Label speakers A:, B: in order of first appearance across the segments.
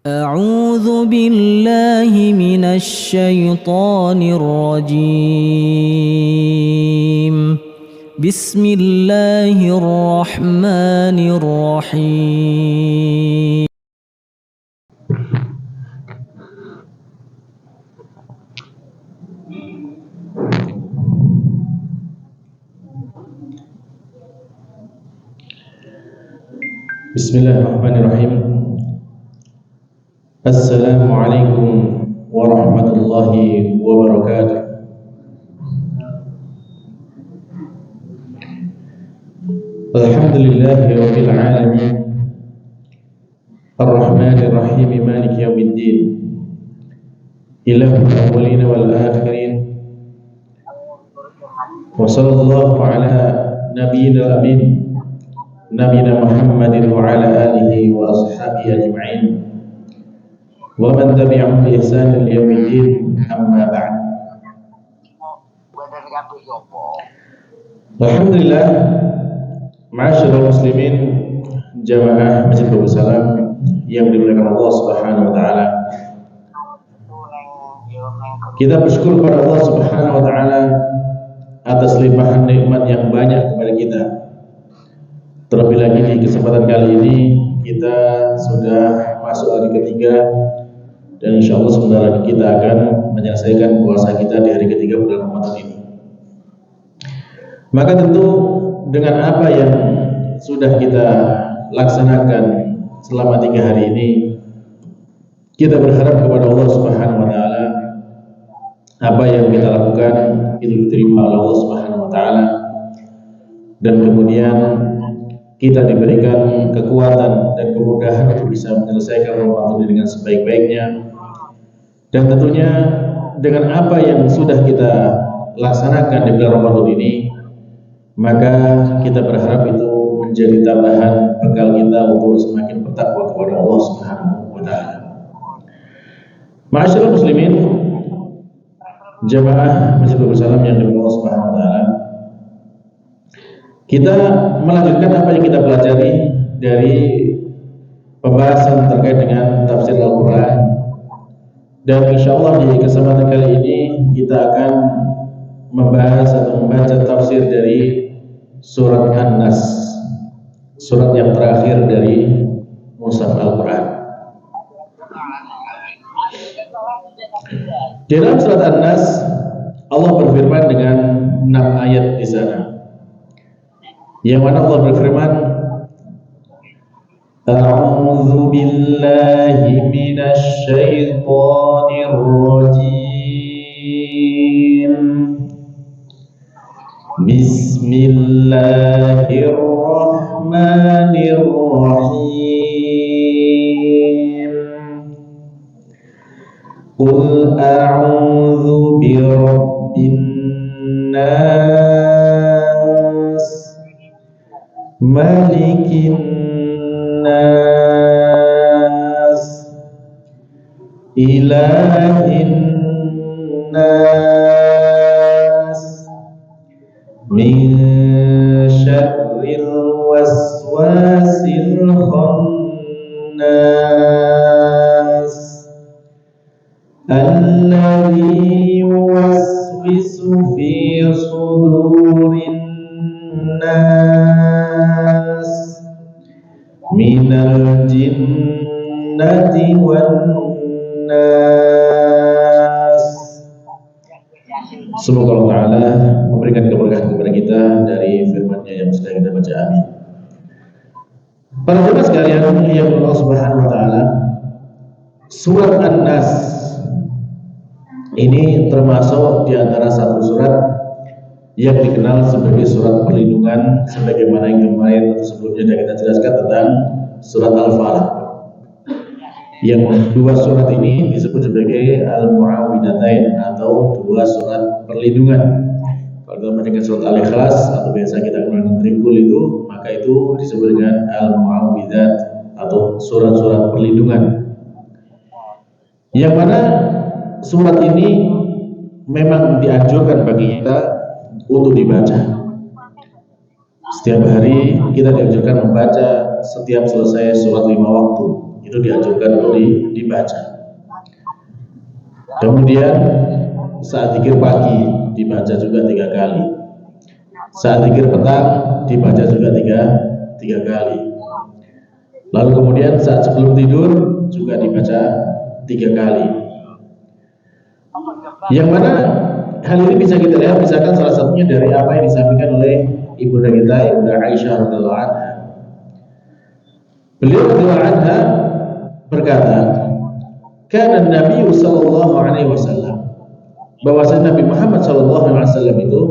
A: أعوذ بالله من الشيطان الرجيم بسم الله الرحمن الرحيم
B: Bismillahirrahmanirrahim. Assalamualaikum warahmatullahi wabarakatuh. Alhamdulillahi rabbil alamin. Ar-Rahmanir Rahim, Maliki yaumiddin. Ilahul awwalin wal akhirin. Wa sallallahu ala nabiyyina amin. Nabiyina Muhammadin wa ala alihi wa ashabihi ajma'in. Wa man tabi'ahum bi ihsanin ila yaumiddin, amma ba'd. Alhamdulillah, ma'asyiral muslimin, jamaah Masjid Babus Salam yang dimuliakan Allah Subhanahu wa taala. Kita bersyukur kepada Allah Subhanahu wa taala atas limpahan nikmat yang banyak kepada kita. Terlebih lagi di kesempatan kali ini kita sudah masuk hari ketiga dan insya Allah sebentar lagi kita akan menyelesaikan puasa kita di hari ketiga bulan Ramadan ini. Maka tentu dengan apa yang sudah kita laksanakan selama 3 hari ini, kita berharap kepada Allah Subhanahu wa taala apa yang kita lakukan itu diterima oleh Allah Subhanahu wa taala, dan kemudian kita diberikan kekuatan dan kemudahan untuk bisa menyelesaikan Ramadan ini dengan sebaik-baiknya. Dan tentunya dengan apa yang sudah kita laksanakan di bulan Ramadan ini, maka kita berharap itu menjadi tambahan bekal kita untuk semakin bertakwa kepada Allah Subhanahu wa taala. Ma'asyiral muslimin, jamaah Masjid Babus Salam yang dimuliakan Allah Subhanahu wa taala. Kita melanjutkan apa yang kita pelajari dari pembahasan terkait dengan tafsir Al-Quran, dan insya Allah di kesempatan kali ini kita akan membahas atau membaca tafsir dari surat An-Nas, surat yang terakhir dari mushaf Al-Quran. Di dalam surat An-Nas Allah berfirman dengan 6 ayat di sana, yang mana Allah berfirman, A'udzu billahi minasy syaithanir rajim. Bismillahirrahmanirrahim. Qul a'udzu birabbin nas, malikin nas, ilahin nas, min syarril waswasil khannas, alladzi yuwaswisu fi sudurin nas, minal jinnati wan nas. Semoga Allah Ta'ala memberikan keberkahan kepada kita dari firman-Nya yang sudah kita baca. Amin. Para jemaah sekalian yang Allah Subhanahu wa taala, surat An-Nas ini termasuk di antara satu surat yang dikenal sebagai surat perlindungan, sebagaimana yang kemarin atau sebelumnya sudah kita jelaskan tentang surat Al-Falaq. Yang 2 surat ini disebut sebagai Al-Mu'awwidhatain atau 2 surat perlindungan. Kalau kita baca surat Al-Ikhlas atau biasa kita kenal dengan Trikul itu, maka itu disebut dengan Al-Mu'awwidhat atau surat-surat perlindungan. Yang mana surat ini memang dianjurkan bagi kita untuk dibaca. Setiap hari kita dianjurkan membaca setiap selesai sholat 5 waktu. Itu itu dianjurkan untuk dibaca. Kemudian saat zikir pagi dibaca juga 3 kali. Saat zikir petang dibaca juga tiga kali. Lalu kemudian saat sebelum tidur juga dibaca 3 kali. Yang mana hal ini bisa kita lihat misalkan salah satunya dari apa yang disampaikan oleh ibunda kita, Ibunda Aisyah radhiyallahu anha. Beliau radhiyallahu anha berkata, "Kana Nabi sallallahu alaihi wasallam," bahwasanya Nabi Muhammad sallallahu alaihi wasallam itu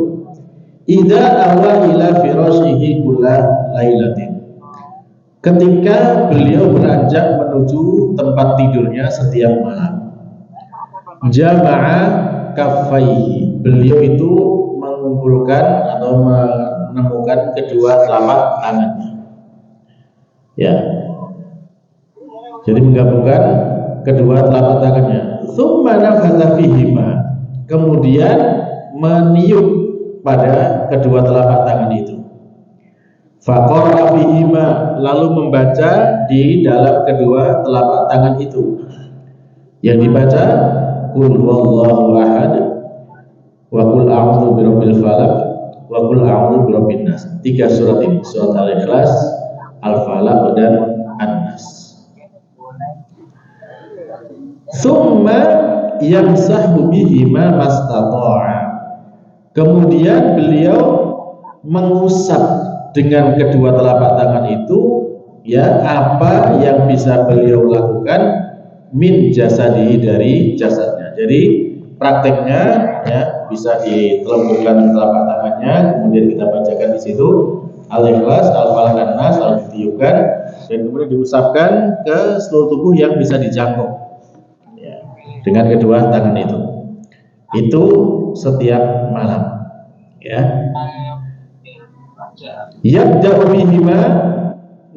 B: idza awa ila firashihi kulla lailatin, ketika beliau beranjak menuju tempat tidurnya setiap malam, jama'a kaffaihi, beliau itu mengumpulkan atau menemukan kedua telapak tangannya, ya, jadi menggabungkan kedua telapak tangannya. Tsumma nafatha fihima, kemudian meniup pada kedua telapak tangan itu. Faqara bihima, lalu membaca di dalam kedua telapak tangan itu. Yang dibaca qul huwallahu ahad wa qul a'udzu birabbil falaq wa qul a'udzu birabbin nas. 3 surat ini, surat Al-Ikhlas, Al-Falaq dan An-Nas. Tsumma yamsahu bihima mastata'a, kemudian beliau mengusap dengan kedua telapak tangan itu, ya, apa yang bisa beliau lakukan min jasadihi, dari jasadnya. Jadi prakteknya, ya, bisa ditelembutkan telapak tangannya, kemudian kita bacakan di situ Al-Ikhlas, Al-Falaq, An-Nas, lalu ditiupkan dan kemudian diusapkan ke seluruh tubuh yang bisa dijangkau, ya, dengan kedua tangan itu. Itu setiap malam, ya. Yabda'u bihima,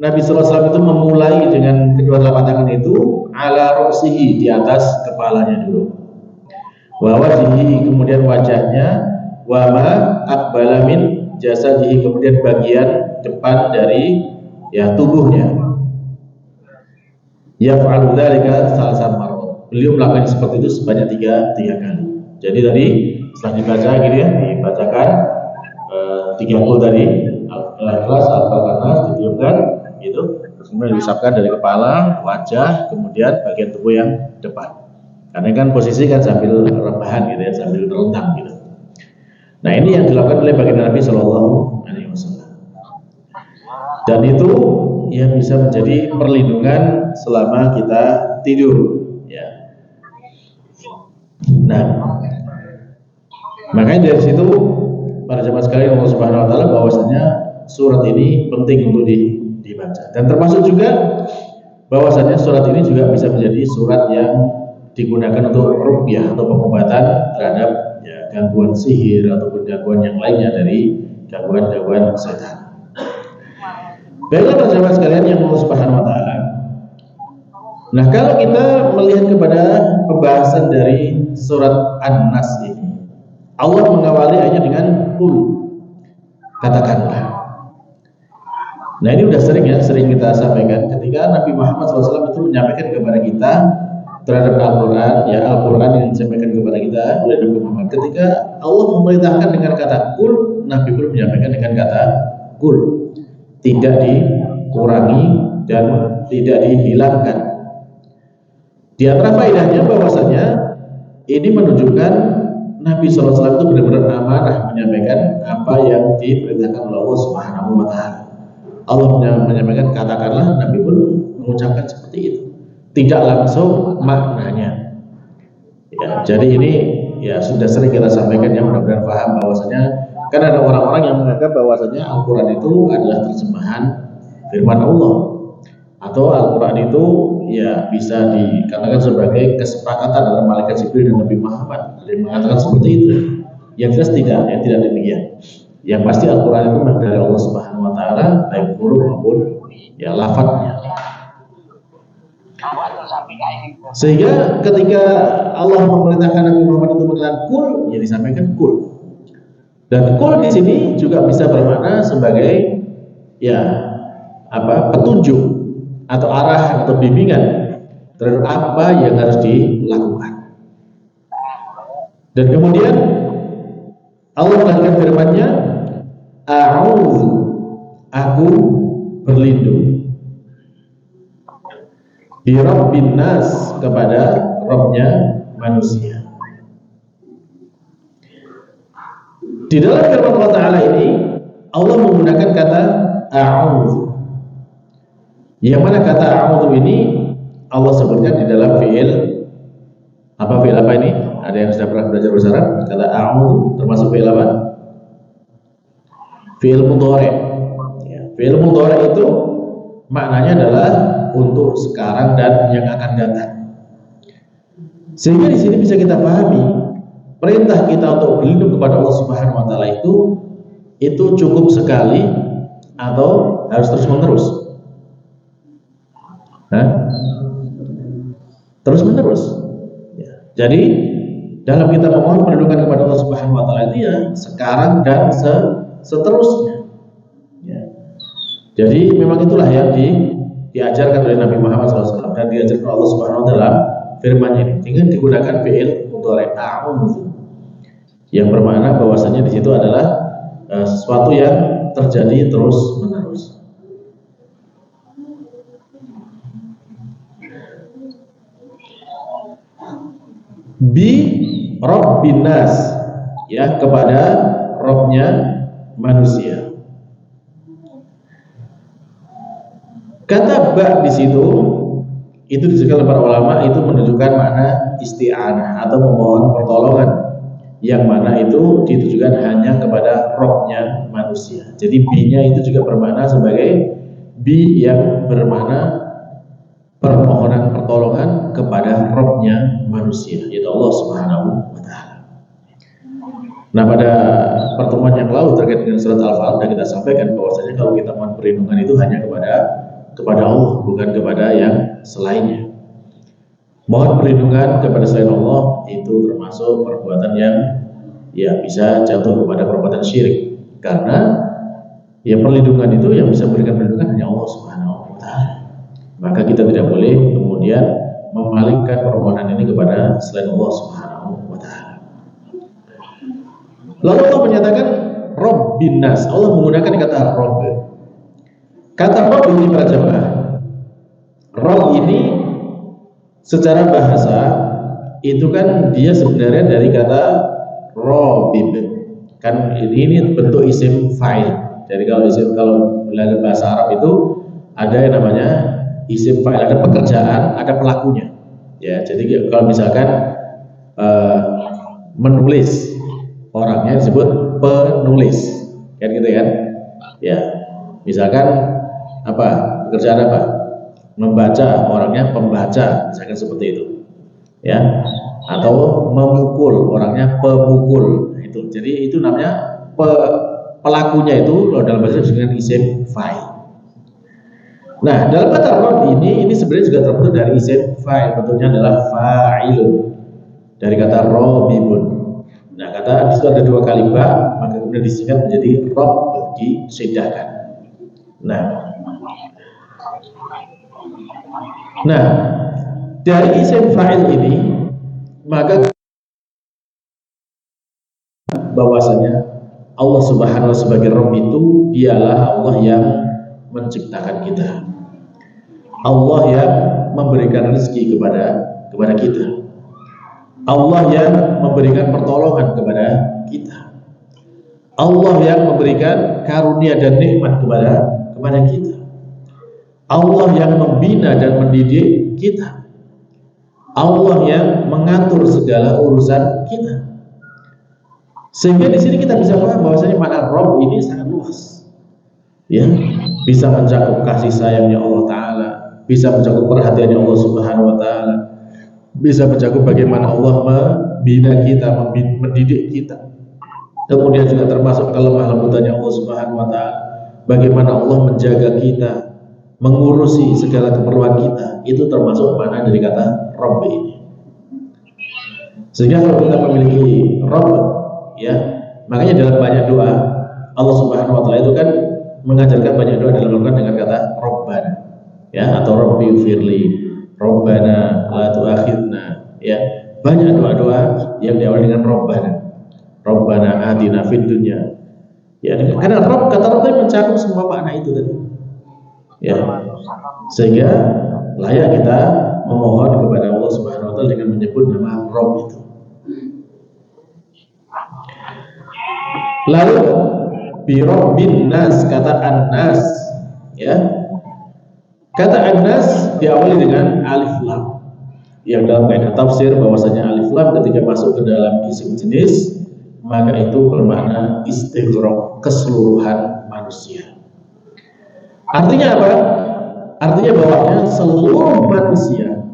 B: Nabi sallallahu alaihi wasallam itu memulai dengan kedua telapak tangan itu ala ru'sihi, di atas kepalanya dulu. Wa wajhihi, kemudian wajahnya, wa ma aqbala min jasadihi, kemudian bagian depan dari, ya, tubuhnya. Yaf'alu dzalika salasa marrat, beliau melakukan seperti itu sebanyak tiga kali. Jadi tadi setelah dibaca gitu, ya, dibacakan 3 kul tadi, Al-Ikhlas, Al-Falaq, An-Nas, ditiupkan gitu, terus kemudian diusapkan dari kepala, wajah, kemudian bagian tubuh yang depan. Karena kan posisi kan sambil rebahan gitu, ya, sambil terlentang gitu. Nah, ini yang dilakukan oleh baginda Nabi Shallallahu Alaihi Wasallam. Dan itu yang bisa menjadi perlindungan selama kita tidur, ya. Nah, makanya dari situ para jemaah sekalian Allah Subhanahu Wa Taala bahwasanya surat ini penting untuk dibaca, dan termasuk juga bahwasanya surat ini juga bisa menjadi surat yang digunakan untuk ruqyah atau pengobatan terhadap, ya, gangguan sihir ataupun gangguan yang lainnya dari gangguan setan. Baiklah para jemaah sekalian yang Allah Subhanahu Wa Taala. Nah, kalau kita melihat kepada pembahasan dari surat An-Nas ini, Allah mengawali ayatnya dengan qul, katakanlah. Nah, ini udah sering kita sampaikan ketika Nabi Muhammad SAW itu menyampaikan kepada kita terhadap Al-Quran, ya, Al-Quran yang disampaikan kepada kita oleh Nabi Muhammad. Ketika Allah memerintahkan dengan kata qul, Nabi pun menyampaikan dengan kata qul, tidak dikurangi dan tidak dihilangkan. Di antara faedahnya bahwasanya ini menunjukkan Nabi SAW itu benar-benar amanah menyampaikan apa yang diperintahkan oleh Allah Subhanahu Wa Taala. Allah menyampaikan katakanlah, Nabi pun mengucapkan seperti itu, tidak langsung maknanya. Ya, jadi ini, ya, sudah sering kita sampaikan, yang mudah-mudahan paham bahwasanya kan ada orang-orang yang menganggap bahwasanya Al-Quran itu adalah terjemahan firman Allah, atau Al-Quran itu, ya, bisa dikatakan sebagai kesepakatan antara malaikat Jibril dan Nabi Muhammad. Ada yang mengatakan seperti itu. Yang jelas tidak, ya, tidak demikian. Yang pasti Al-Quran itu dari Allah Subhanahu Wa Taala, baik huruf maupun, ya, lafadznya. Sehingga ketika Allah memerintahkan Nabi Muhammad untuk mengatakan kul, ya, disampaikan kul. Dan kul di sini juga bisa bermakna sebagai, ya, petunjuk, atau arahan atau bimbingan terhadap apa yang harus dilakukan. Dan kemudian Allah mengatakan firman-Nya, a'udzu, aku berlindung, bi rabbin nas, kepada Rabbnya manusia. Di dalam firman Allah Ta'ala ini Allah menggunakan kata a'udzu, yang mana kata a'udzu ini Allah sebutkan di dalam fi'il apa? Fi'il apa ini? Ada yang sudah pernah belajar bahasa Arab? Kata a'udzu termasuk fi'il apa? Fi'il mudhari'. Ya, fi'il mudhari' itu maknanya adalah untuk sekarang dan yang akan datang. Sehingga di sini bisa kita pahami perintah kita untuk berlindung kepada Allah Subhanahu wa taala itu cukup sekali atau harus terus-menerus? Terus-menerus. Ya. Jadi dalam kita memohon perlindungan kepada Allah Subhanahu wa taala itu ya sekarang dan seterusnya. Ya. Jadi memang itulah yang diajarkan oleh Nabi Muhammad SAW dan diajarkan oleh Allah Subhanahu wa taala dalam firman-Nya ini dengan digunakan fi'il mudhari' a'udzu, yang bermakna bahwasanya di situ adalah sesuatu yang terjadi terus-menerus. Bi rabbin nas, ya, kepada Rabbnya manusia. Kata ba di situ itu disebutkan oleh para ulama itu menunjukkan makna isti'anah atau memohon pertolongan, yang mana itu ditujukan hanya kepada Rabbnya manusia. Jadi bi-nya itu juga bermakna sebagai bi yang bermakna permohonan pertolongan kepada Rabbnya manusia, yaitu Allah Subhanahu wa taala. Nah, pada pertemuan yang lalu terkait dengan surat Al-Falaq sudah kita sampaikan bahwasanya kalau kita mohon perlindungan itu hanya kepada Allah, bukan kepada yang selainnya. Mohon perlindungan kepada selain Allah itu termasuk perbuatan yang ya bisa jatuh kepada perbuatan syirik, karena ya perlindungan itu yang bisa memberikan perlindungan hanya Allah Subhanahu wa taala. Maka kita tidak boleh kemudian memalingkan permohonan ini kepada selain Allah Subhanahu wa taala. Lalu Allah menyatakan Rabbin nas. Allah menggunakan kata Rabb. Kata Rabb ini para jemaah, Rabb ini secara bahasa itu kan dia sebenarnya dari kata Robib. Kan ini bentuk isim fa'il. Jadi kalau belajar bahasa Arab itu ada yang namanya isim fa'il, ada pekerjaan, ada pelakunya. Ya, jadi kalau misalkan menulis, orangnya disebut penulis, kan gitu kan? Ya, misalkan apa? Pekerjaan apa? Membaca, orangnya pembaca, misalkan seperti itu. Ya. Atau memukul, orangnya pemukul. Nah, itu. Jadi itu namanya pelakunya itu kalau dalam bahasa dengan isim fa'il. Nah, dalam kata Rabb ini sebenarnya juga terbentuk dari isim fa'il, bentuknya adalah fa'ilun, dari kata robibun. Nah, kata di situ ada dua kali ba, maka kemudian disingkat menjadi Rabb, disyiddakan. Nah, dari isim fa'il ini maka bahwasanya Allah Subhanahu wa taala sebagai Rabb itu dialah Allah yang menciptakan kita. Allah yang memberikan rezeki kepada kita. Allah yang memberikan pertolongan kepada kita. Allah yang memberikan karunia dan nikmat kepada kita. Allah yang membina dan mendidik kita. Allah yang mengatur segala urusan kita. Sehingga di sini kita bisa paham bahwasanya makna Rabb ini sangat luas. Ya, bisa mencakup kasih sayangnya Allah Ta'ala, bisa mencakup perhatiannya Allah Subhanahu wa taala, bisa mencakup bagaimana Allah membina kita, mendidik kita. Kemudian juga termasuk kelemah lembutannya Allah Subhanahu wa taala, bagaimana Allah menjaga kita, mengurusi segala keperluan kita. Itu termasuk makna dari kata Rabb ini. Sehingga kalau kita memiliki Rabb, ya, makanya dalam banyak doa Allah Subhanahu wa taala itu kan mengajarkan banyak doa dalam Al-Quran dengan kata Rabbana. ya, atau Rabbi firli, Rabbana la tu'akhidna, ya. Banyak doa-doa yang diawali dengan Rabbana atina fid dunya. Ya, karena Rabb, kata Rabb itu mencakup semua makna itu tadi. Ya. Sehingga layak kita memohon kepada Allah Subhanahu wa taala dengan menyebut nama Rabb itu. Lalu bi Rabbin nas, kata an-nas, ya. Kata an-nas diawali dengan alif lam. Yang dalam kaidah tafsir bahwasanya alif lam ketika masuk ke dalam isim jenis maka itu bermakna istighraq, keseluruhan manusia. Artinya apa? Artinya bahwa seluruh manusia,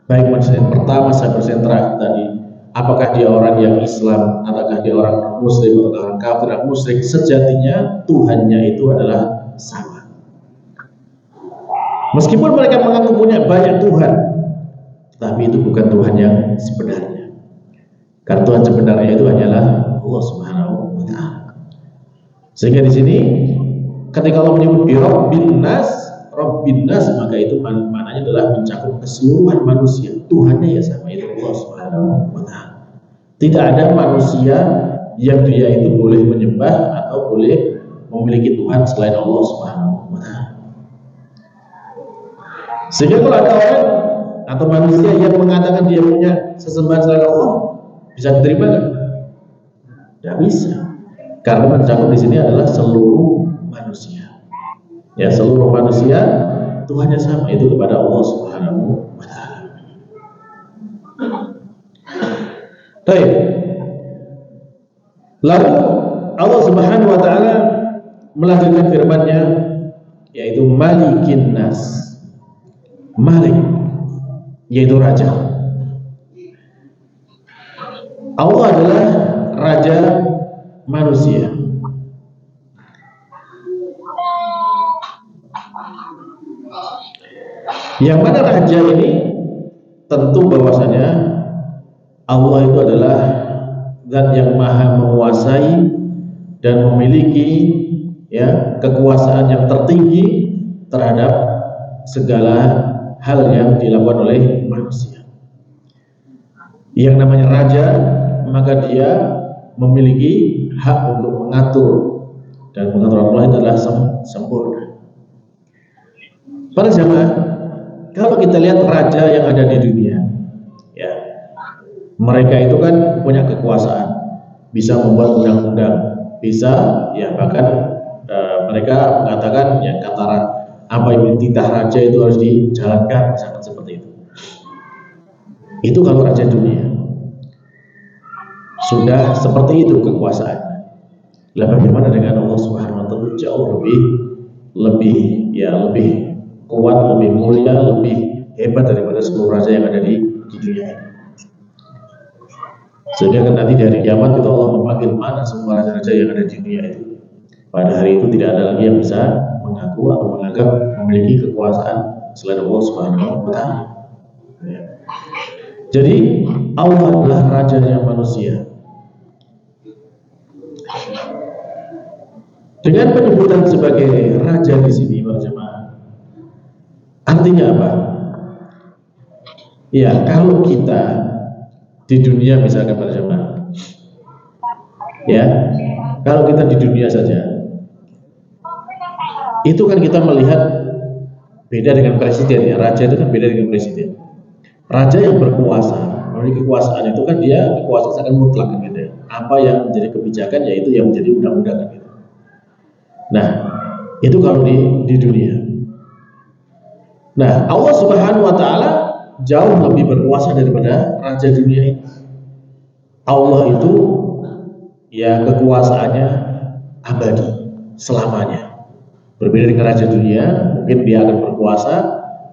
B: baik manusia yang pertama sampai yang terakhir tadi, apakah dia orang yang Islam, apakah dia orang Muslim, atau orang kafir atau musyrik, sejatinya Tuhannya itu adalah sama. Meskipun mereka mengaku punya banyak Tuhan, tapi itu bukan Tuhan yang sebenarnya. Karena Tuhan sebenarnya itu hanyalah Allah Subhanahu wa taala. Sehingga di sini ketika Allah menyebut bi Rabbin nas, maka itu maknanya adalah mencakup keseluruhan manusia. Tuhannya ya sama, itu Allah Subhanahu wa taala. Tidak ada manusia yang dia itu boleh menyembah atau boleh memiliki Tuhan selain Allah Subhanahu wa taala. Sehingga kalau ada orang atau manusia yang mengatakan dia punya sesembahan selain Allah, bisa diterima kan? Tidak bisa, karena mencakup di sini adalah seluruh manusia. Ya, seluruh manusia Tuhannya sama, itu kepada Allah Subhanahu wa taala. Baik. Lalu Allah Subhanahu wa taala melanjutkan firman-Nya, yaitu Malikin Nas. Malik yaitu raja. Allah adalah raja manusia. Yang mana raja ini tentu bahwasanya Allah itu adalah zat yang maha menguasai dan memiliki, ya, kekuasaan yang tertinggi terhadap segala hal yang dilakukan oleh manusia. Yang namanya raja, maka dia memiliki hak untuk mengatur, dan pengaturan Allah itu adalah sempurna. Para jamaah, kalau kita lihat raja yang ada di dunia, ya, mereka itu kan punya kekuasaan, bisa membuat undang-undang, bisa, ya, bahkan mereka mengatakan, ya, kata apa yang titah raja itu harus dijalankan, misalkan seperti itu. Itu kalau raja dunia sudah seperti itu kekuasaannya. Lalu bagaimana dengan Allah Subhanahu wa taala? Jauh lebih kuat, lebih mulia, lebih hebat daripada seluruh raja yang ada di dunia ini. Sehingga kan nanti dari kiamat itu Allah memanggil mana semua raja-raja yang ada di dunia itu. Pada hari itu tidak ada lagi yang bisa mengaku atau menganggap memiliki kekuasaan selain Allah Subhanahu wa taala. Ya. Jadi Allah adalah rajanya manusia. Dengan penyebutan sebagai raja di sini, para jemaah, artinya apa? Ya, kalau kita di dunia misalkan, para jemaah, ya, kalau kita di dunia saja, itu kan kita melihat beda dengan presiden, ya. Raja itu kan beda dengan presiden. Raja yang berkuasa, memiliki kekuasaan itu kan dia kekuasaan akan mutlak, kan, gitu. Apa yang menjadi kebijakan, yaitu yang menjadi undang-undang, kan, gitu. Nah, itu kalau di dunia. Nah, Allah Subhanahu wa taala jauh lebih berkuasa daripada raja dunia ini. Allah itu, ya, kekuasaannya abadi selamanya. Berbeda dengan raja dunia, mungkin dia akan berkuasa,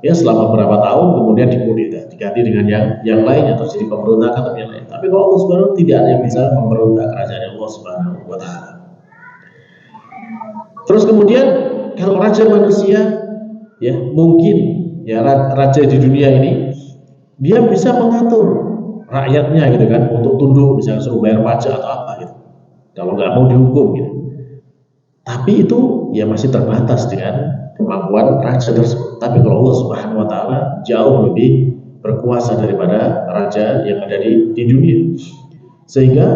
B: ya, selama beberapa tahun, kemudian dikudeta, diganti dengan yang lainnya, atau jadi pemberontakan atau yang lain. Tapi kalau Allah Subhanahu wa taala tidak ada yang bisa memberontak kerajaan Allah Subhanahu wa taala. Terus kemudian kalau raja manusia, ya, mungkin, ya, raja di dunia ini dia bisa mengatur rakyatnya, gitu kan, untuk tunduk, misalnya suruh bayar pajak atau apa, gitu. Kalau nggak mau dihukum, gitu. Tapi itu, ya, masih terbatas dengan kemampuan raja tersebut. Tapi kalau Allah Subhanahu wa taala jauh lebih berkuasa daripada raja yang ada di dunia. Sehingga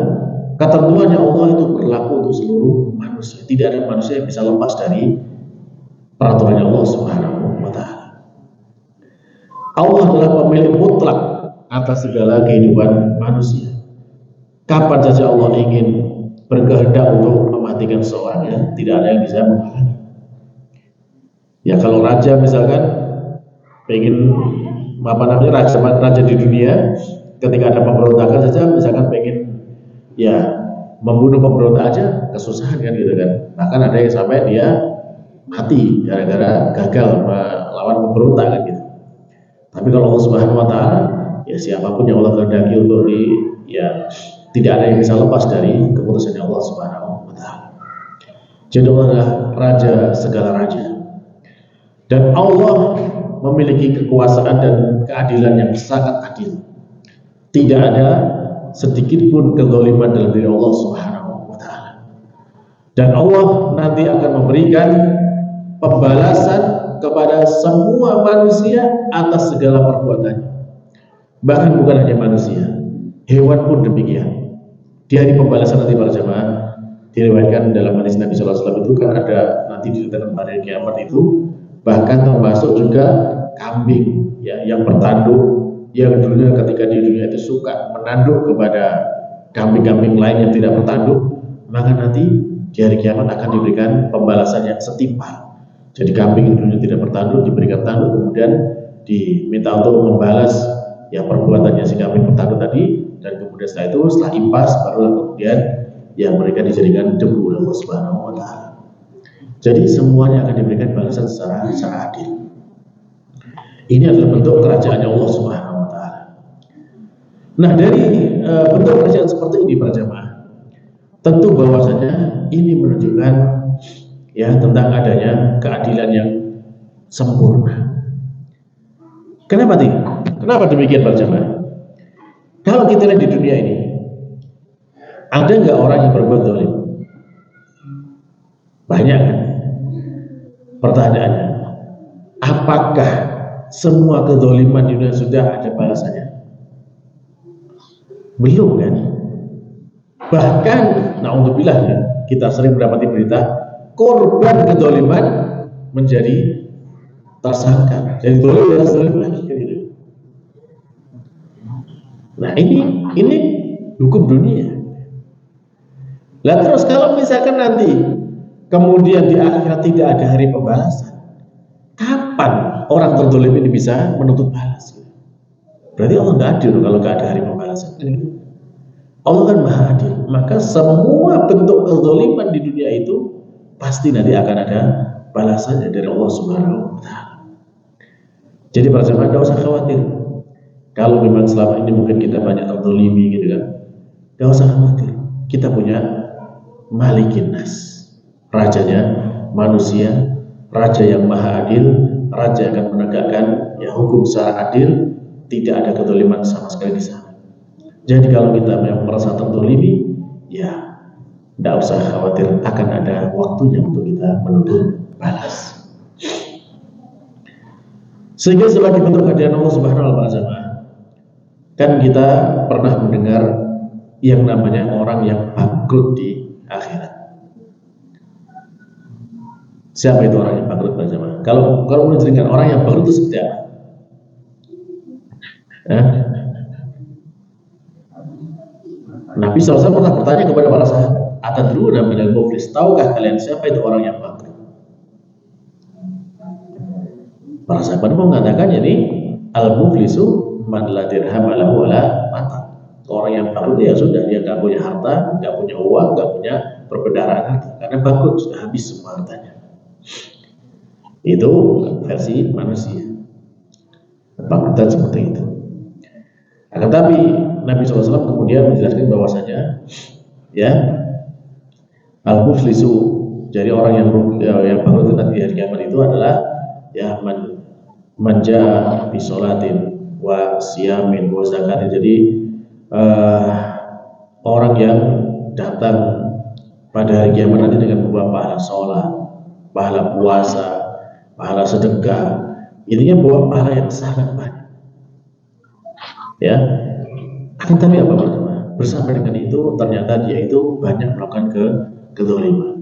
B: ketentuannya Allah itu berlaku untuk seluruh manusia. Tidak ada manusia yang bisa lepas dari peraturannya Allah Subhanahu wa taala. Allah adalah pemilik mutlak atas segala kehidupan manusia. Kapan saja Allah ingin berkehendak untuk mematikan seorang, ya, tidak ada yang bisa menghalangi. Ya, kalau raja misalkan pengen raja di dunia, ketika ada pemberontakan saja misalkan pengen ya membunuh pemberontak aja kesusahan kan gitu kan. Bahkan ada yang sampai dia mati gara-gara gagal melawan pemberontak kan gitu. Tapi kalau Allah Subhanahu wa taala, ya siapapun yang Allah kehendaki untuk ya tidak ada yang bisa lepas dari keputusannya Allah Subhanahu wa taala. Jadi Allah adalah raja segala raja. Dan Allah memiliki kekuasaan dan keadilan yang sangat adil. Tidak ada sedikit pun kezaliman dalam diri Allah Subhanahu wa taala. Dan Allah nanti akan memberikan pembalasan kepada semua manusia atas segala perbuatannya. Bahkan bukan hanya manusia, hewan pun demikian. Di hari pembalasan nanti para jemaah, diriwayatkan dalam hadis Nabi sallallahu alaihi wasallam itu kan ada nanti di hari kiamat itu, bahkan termasuk juga kambing ya yang bertanduk, yang dulunya ketika di dunia itu suka menanduk kepada kambing-kambing lain yang tidak bertanduk, maka nanti di hari kiamat akan diberikan pembalasan yang setimpal. Jadi kambing yang dulunya tidak bertanduk diberikan tanduk, kemudian diminta untuk membalas ya perbuatannya si kambing bertanduk tadi, dan kemudian setelah impas barulah kemudian ya mereka dijadikan debu oleh Allah Subhanahu wa taala. Jadi semuanya akan diberikan balasan secara adil. Ini adalah bentuk kerajaannya Allah Subhanahu wa taala. Nah, dari bentuk kerajaan seperti ini para jamaah, tentu bahwasanya ini menunjukkan ya tentang adanya keadilan yang sempurna. Kenapa demikian para jamaah? Kalau kita lihat di dunia ini, ada nggak orang yang berbuat zalim? Banyak kan? Pertanyaannya, apakah semua kezaliman di dunia sudah ada balasannya? Belum kan? Bahkan, na'udzubillah ya, kita sering mendapati berita korban kezaliman menjadi tersangka, jadi zalim lagi gitu. Nah ini hukum dunia. Lah terus kalau misalkan nanti kemudian di akhirat tidak ada hari pembalasan, kapan orang terzalim ini bisa menuntut balas? Berarti Allah nggak adil kalau nggak ada hari pembalasan. Allah kan maha adil, maka semua bentuk kezaliman di dunia itu pasti nanti akan ada balasannya dari Allah Subhanahu wa taala. Jadi para jemaah tidak usah khawatir. Kalau memang selama ini mungkin kita banyak terzalimi gitu kan, tidak usah khawatir. Kita punya Malikin Nas, rajanya manusia, raja yang maha adil, raja yang akan menegakkan ya hukum secara adil, tidak ada kezaliman sama sekali di sana. Jadi kalau kita memang merasa terzalimi, ya tidak usah khawatir, akan ada waktunya untuk kita menuntut balas. Sehingga sebagai bentuk keadilan Allah Subhanahu wa taala, kan kita pernah mendengar yang namanya orang yang bangkrut di akhirat. Siapa itu orang yang bangkrut berjamaah? Kalau menceritakan orang yang bangkrut itu seperti apa? Nabi SAW pernah bertanya kepada para sahabat, "Atadruna minal muflis?" Tahukah kalian siapa itu orang yang bangkrut? Para sahabat mengatakan, ini al-muflisu man la dirham lahu wala mata. Orang yang bangkrut ya sudah, dia nggak punya harta, nggak punya uang, nggak punya perbendaharaan harta, karena bangkrut sudah habis semua hartanya. Itu versi manusia, bangkrutan seperti itu. Akan tapi Nabi SAW kemudian menjelaskan bahwasanya ya al-muflisu, jadi orang yang bangkrut nanti di hari kiamat itu adalah ya manja bi sholatin wa siyamin wa zakatin. Jadi orang yang datang pada hari kiamat nanti dengan membawa pahala sholat, pahala puasa, pahala sedekah, intinya bawa pahala yang sangat banyak. Ya, akan tapi apa teman-teman? Bersama dengan itu ternyata dia itu banyak melakukan kezaliman.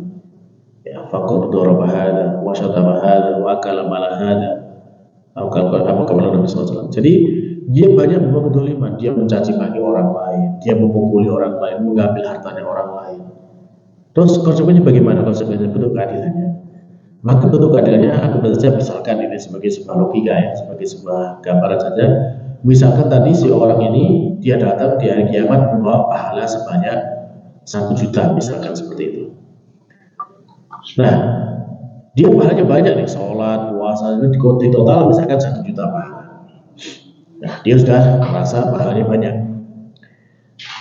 B: Ya, faqad daraba hada wa syatama hada wa akala mala hada. Nabi SAW. Jadi dia banyak membuat kezaliman, dia mencaci maki orang lain, dia memukuli orang lain, mengambil hartanya orang lain. Terus konsekuensinya bagaimana? Konsekuensinya bentuk keadilannya. Maka bentuk keadilannya aku saja misalkan ini sebagai sebuah logika ya, sebagai sebuah gambaran saja. Misalkan tadi si orang ini dia datang di hari kiamat membawa pahala sebanyak 1 juta, misalkan seperti itu. Nah, dia pahalanya banyak nih, sholat, puasa, itu di total misalkan 1 juta pahala. Nah, dia sudah merasa pahalanya banyak.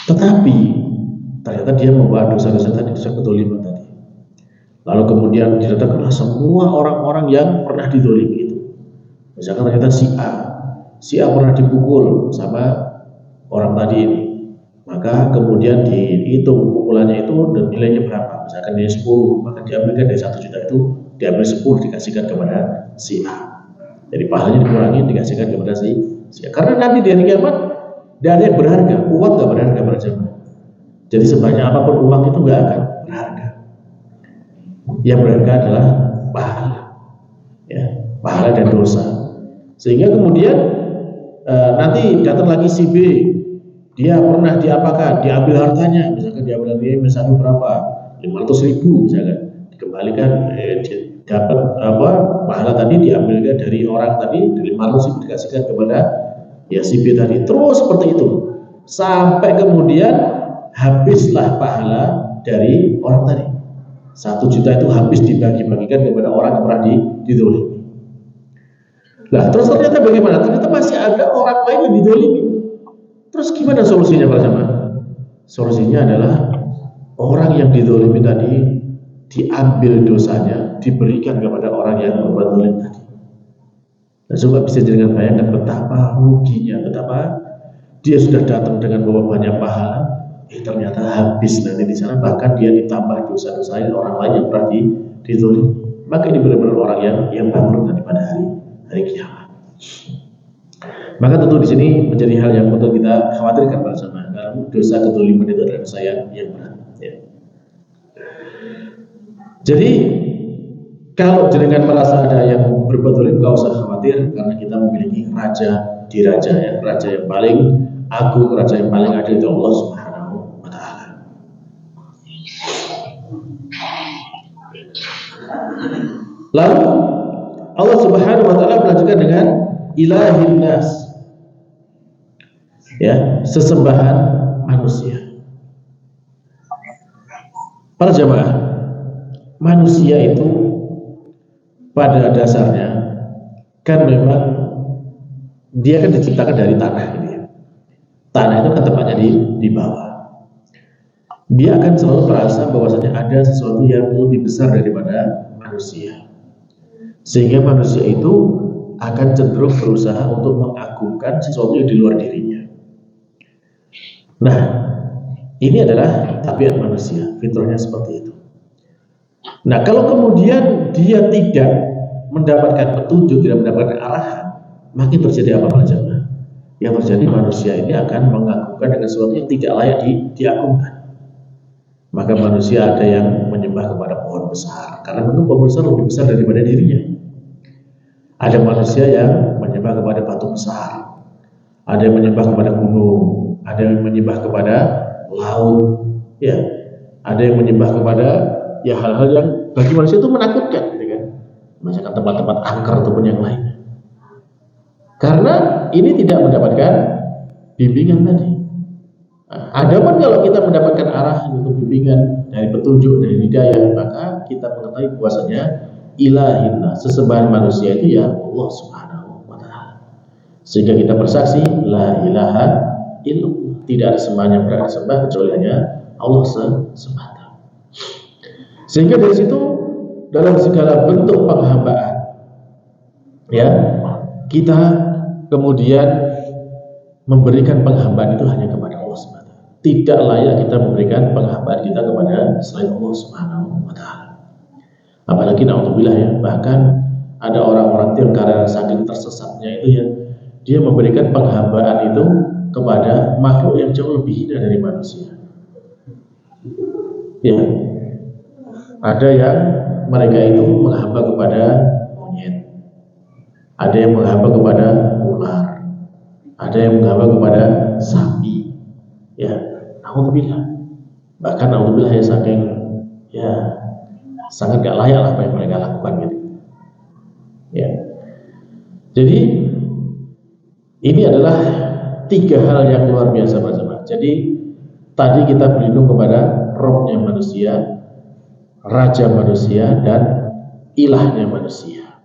B: Tetapi ternyata dia membawa dosa-dosa tadi, dosa kezaliman tadi. Lalu kemudian didatangkanlah semua orang-orang yang pernah dizalimi itu. Misalkan ternyata si A pernah dipukul sama orang tadi ini. Maka kemudian dihitung pukulannya itu dan nilainya berapa. Misalkan nilai 10, maka diambilkan dari 1 juta itu, diambil 10 dikasihkan kepada si A. Jadi pahalanya dikurangi dikasihkan kepada si A. Karena nanti di hari kiamat tidak ada yang berharga, uang nggak berharga pada zaman. Jadi sebanyak apapun uang itu nggak akan berharga. Yang berharga adalah pahala, ya, pahala dan dosa. Sehingga kemudian nanti datang lagi si B, dia pernah diapakan, diambil hartanya, misalkan diambil hartanya misalnya berapa, 500.000 misalkan, dikembalikan, dapat pahala tadi diambilkan dari orang tadi, dari 500.000 dikasihkan kepada ya si B tadi, terus seperti itu sampai kemudian habislah pahala dari orang tadi. 1 juta itu habis dibagi-bagikan kepada orang yang pernah dizalimi. Nah, terus ternyata bagaimana? Ternyata masih ada orang lain yang dizalimi. Terus gimana solusinya Pak Jamaah? Solusinya adalah orang yang dizalimi tadi diambil dosanya, diberikan kepada orang yang berbuat zalim tadi. Dan coba bisa dengan bayangkan betapa ruginya, betapa dia sudah datang dengan bawa banyak pahala, ternyata habis nanti di sana, bahkan dia ditambah dosa-dosa orang lain yang pernah dizalimi. Maka ini benar-benar orang yang bangkrut nanti pada hari kiamat. Maka tentu di sini menjadi hal yang perlu kita khawatirkan bersama, karena dosa kezaliman itu adalah dosa yang berat. Ya. Jadi kalau jenengan merasa ada yang berbuat zalim, nggak usah khawatir, karena kita memiliki raja di raja, ya, raja yang paling agung, raja yang paling adil itu Allah Subhanahu wa Ta'ala. Lalu Allah Subhanahu wa Ta'ala melanjutkan dengan ilahin nas, ya, sesembahan manusia. Para jamaah, manusia itu pada dasarnya kan memang dia kan diciptakan dari tanah ini. Tanah itu kan tempatnya di bawah. Dia akan selalu merasa bahwasanya ada sesuatu yang lebih besar daripada manusia. Sehingga manusia itu akan cenderung berusaha untuk mengagungkan sesuatu yang di luar dirinya. Nah, ini adalah tabiat manusia, fitrahnya seperti itu. Nah, kalau kemudian dia tidak mendapatkan petunjuk, tidak mendapatkan arahan, makin terjadi apa Pak Jamaah? Yang terjadi manusia ini akan mengagungkan dengan sesuatu yang tidak layak diagungkan. Maka manusia ada yang menyembah kepada pohon besar, karena memang pohon besar lebih besar daripada dirinya. Ada manusia yang menyembah kepada batu besar, ada yang menyembah kepada gunung, ada yang menyembah kepada laut, ya, ada yang menyembah kepada ya hal-hal yang bagi manusia itu menakutkan, gitu kan? Misalkan tempat-tempat angker ataupun yang lain. Karena ini tidak mendapatkan bimbingan tadi. Nah, adapun kalau kita mendapatkan arahan untuk bimbingan dari petunjuk, dari hidayah, maka kita mengetahui bahwasanya ilahinna, sesembahan manusia itu ya Allah Subhanahu wa Ta'ala. Sehingga kita bersaksi la ilaha illallah, tidak ada sembahan yang berhak disembah kecuali hanya Allah semata. Sehingga dari situ dalam segala bentuk penghambaan, ya, kita kemudian memberikan penghambaan itu hanya kepada Allah semata. Tidak layak kita memberikan penghambaan kita kepada selain Allah Subhanahu wa Ta'ala. Apalagi na'udzubillah, ya, bahkan ada orang-orang yang karena saking tersesatnya itu ya, dia memberikan penghambaan itu kepada makhluk yang jauh lebih hina dari manusia. Ya, ada yang mereka itu menghamba kepada monyet, ada yang menghamba kepada ular, ada yang menghamba kepada sapi. Ya, alhamdulillah. Bahkan alhamdulillah ya saking ya sangat gak layak lah apa yang mereka lakukan gitu. Ya. Jadi ini adalah 3 hal yang luar biasa teman-teman. Jadi tadi kita berlindung kepada Robnya manusia, Raja manusia, dan ilahnya manusia.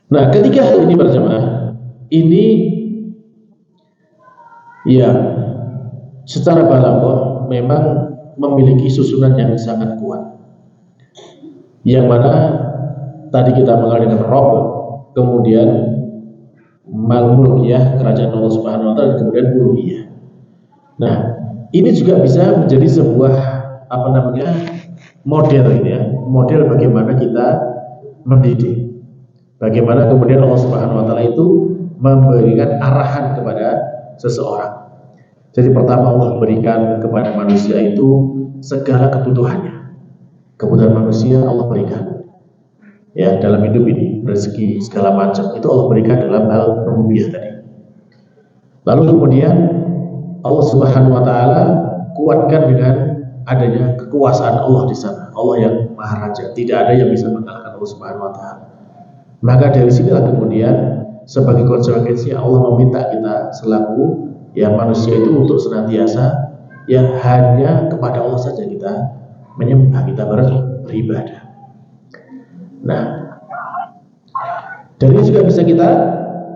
B: Nah, ketiga hal ini berjamaah, ini ya secara balaghah memang memiliki susunan yang sangat kuat. Yang mana tadi kita mengenal dengan Rabb, kemudian Mulkiyah, kerajaan Allah Subhanahu wa taala, dan kemudian Uluhiyah. Nah, ini juga bisa menjadi sebuah model gitu ya. Model bagaimana kita mendidik. Bagaimana kemudian Allah Subhanahu wa taala itu memberikan arahan kepada seseorang. Jadi pertama Allah berikan kepada manusia itu segala kebutuhannya. Kebutuhan manusia Allah berikan. Ya, dalam hidup ini, rezeki segala macam itu Allah berikan dalam hal rububiyah tadi. Lalu kemudian Allah Subhanahu wa taala kuatkan dengan adanya kekuasaan Allah di sana. Allah yang Maha Raja, tidak ada yang bisa mengalahkan Allah Subhanahu wa taala. Maka dari sinilah kemudian sebagai konsekuensi Allah meminta kita selaku ya manusia itu untuk senantiasa ya hanya kepada Allah saja kita menyembah, kita beribadah. Nah, dari ini juga bisa kita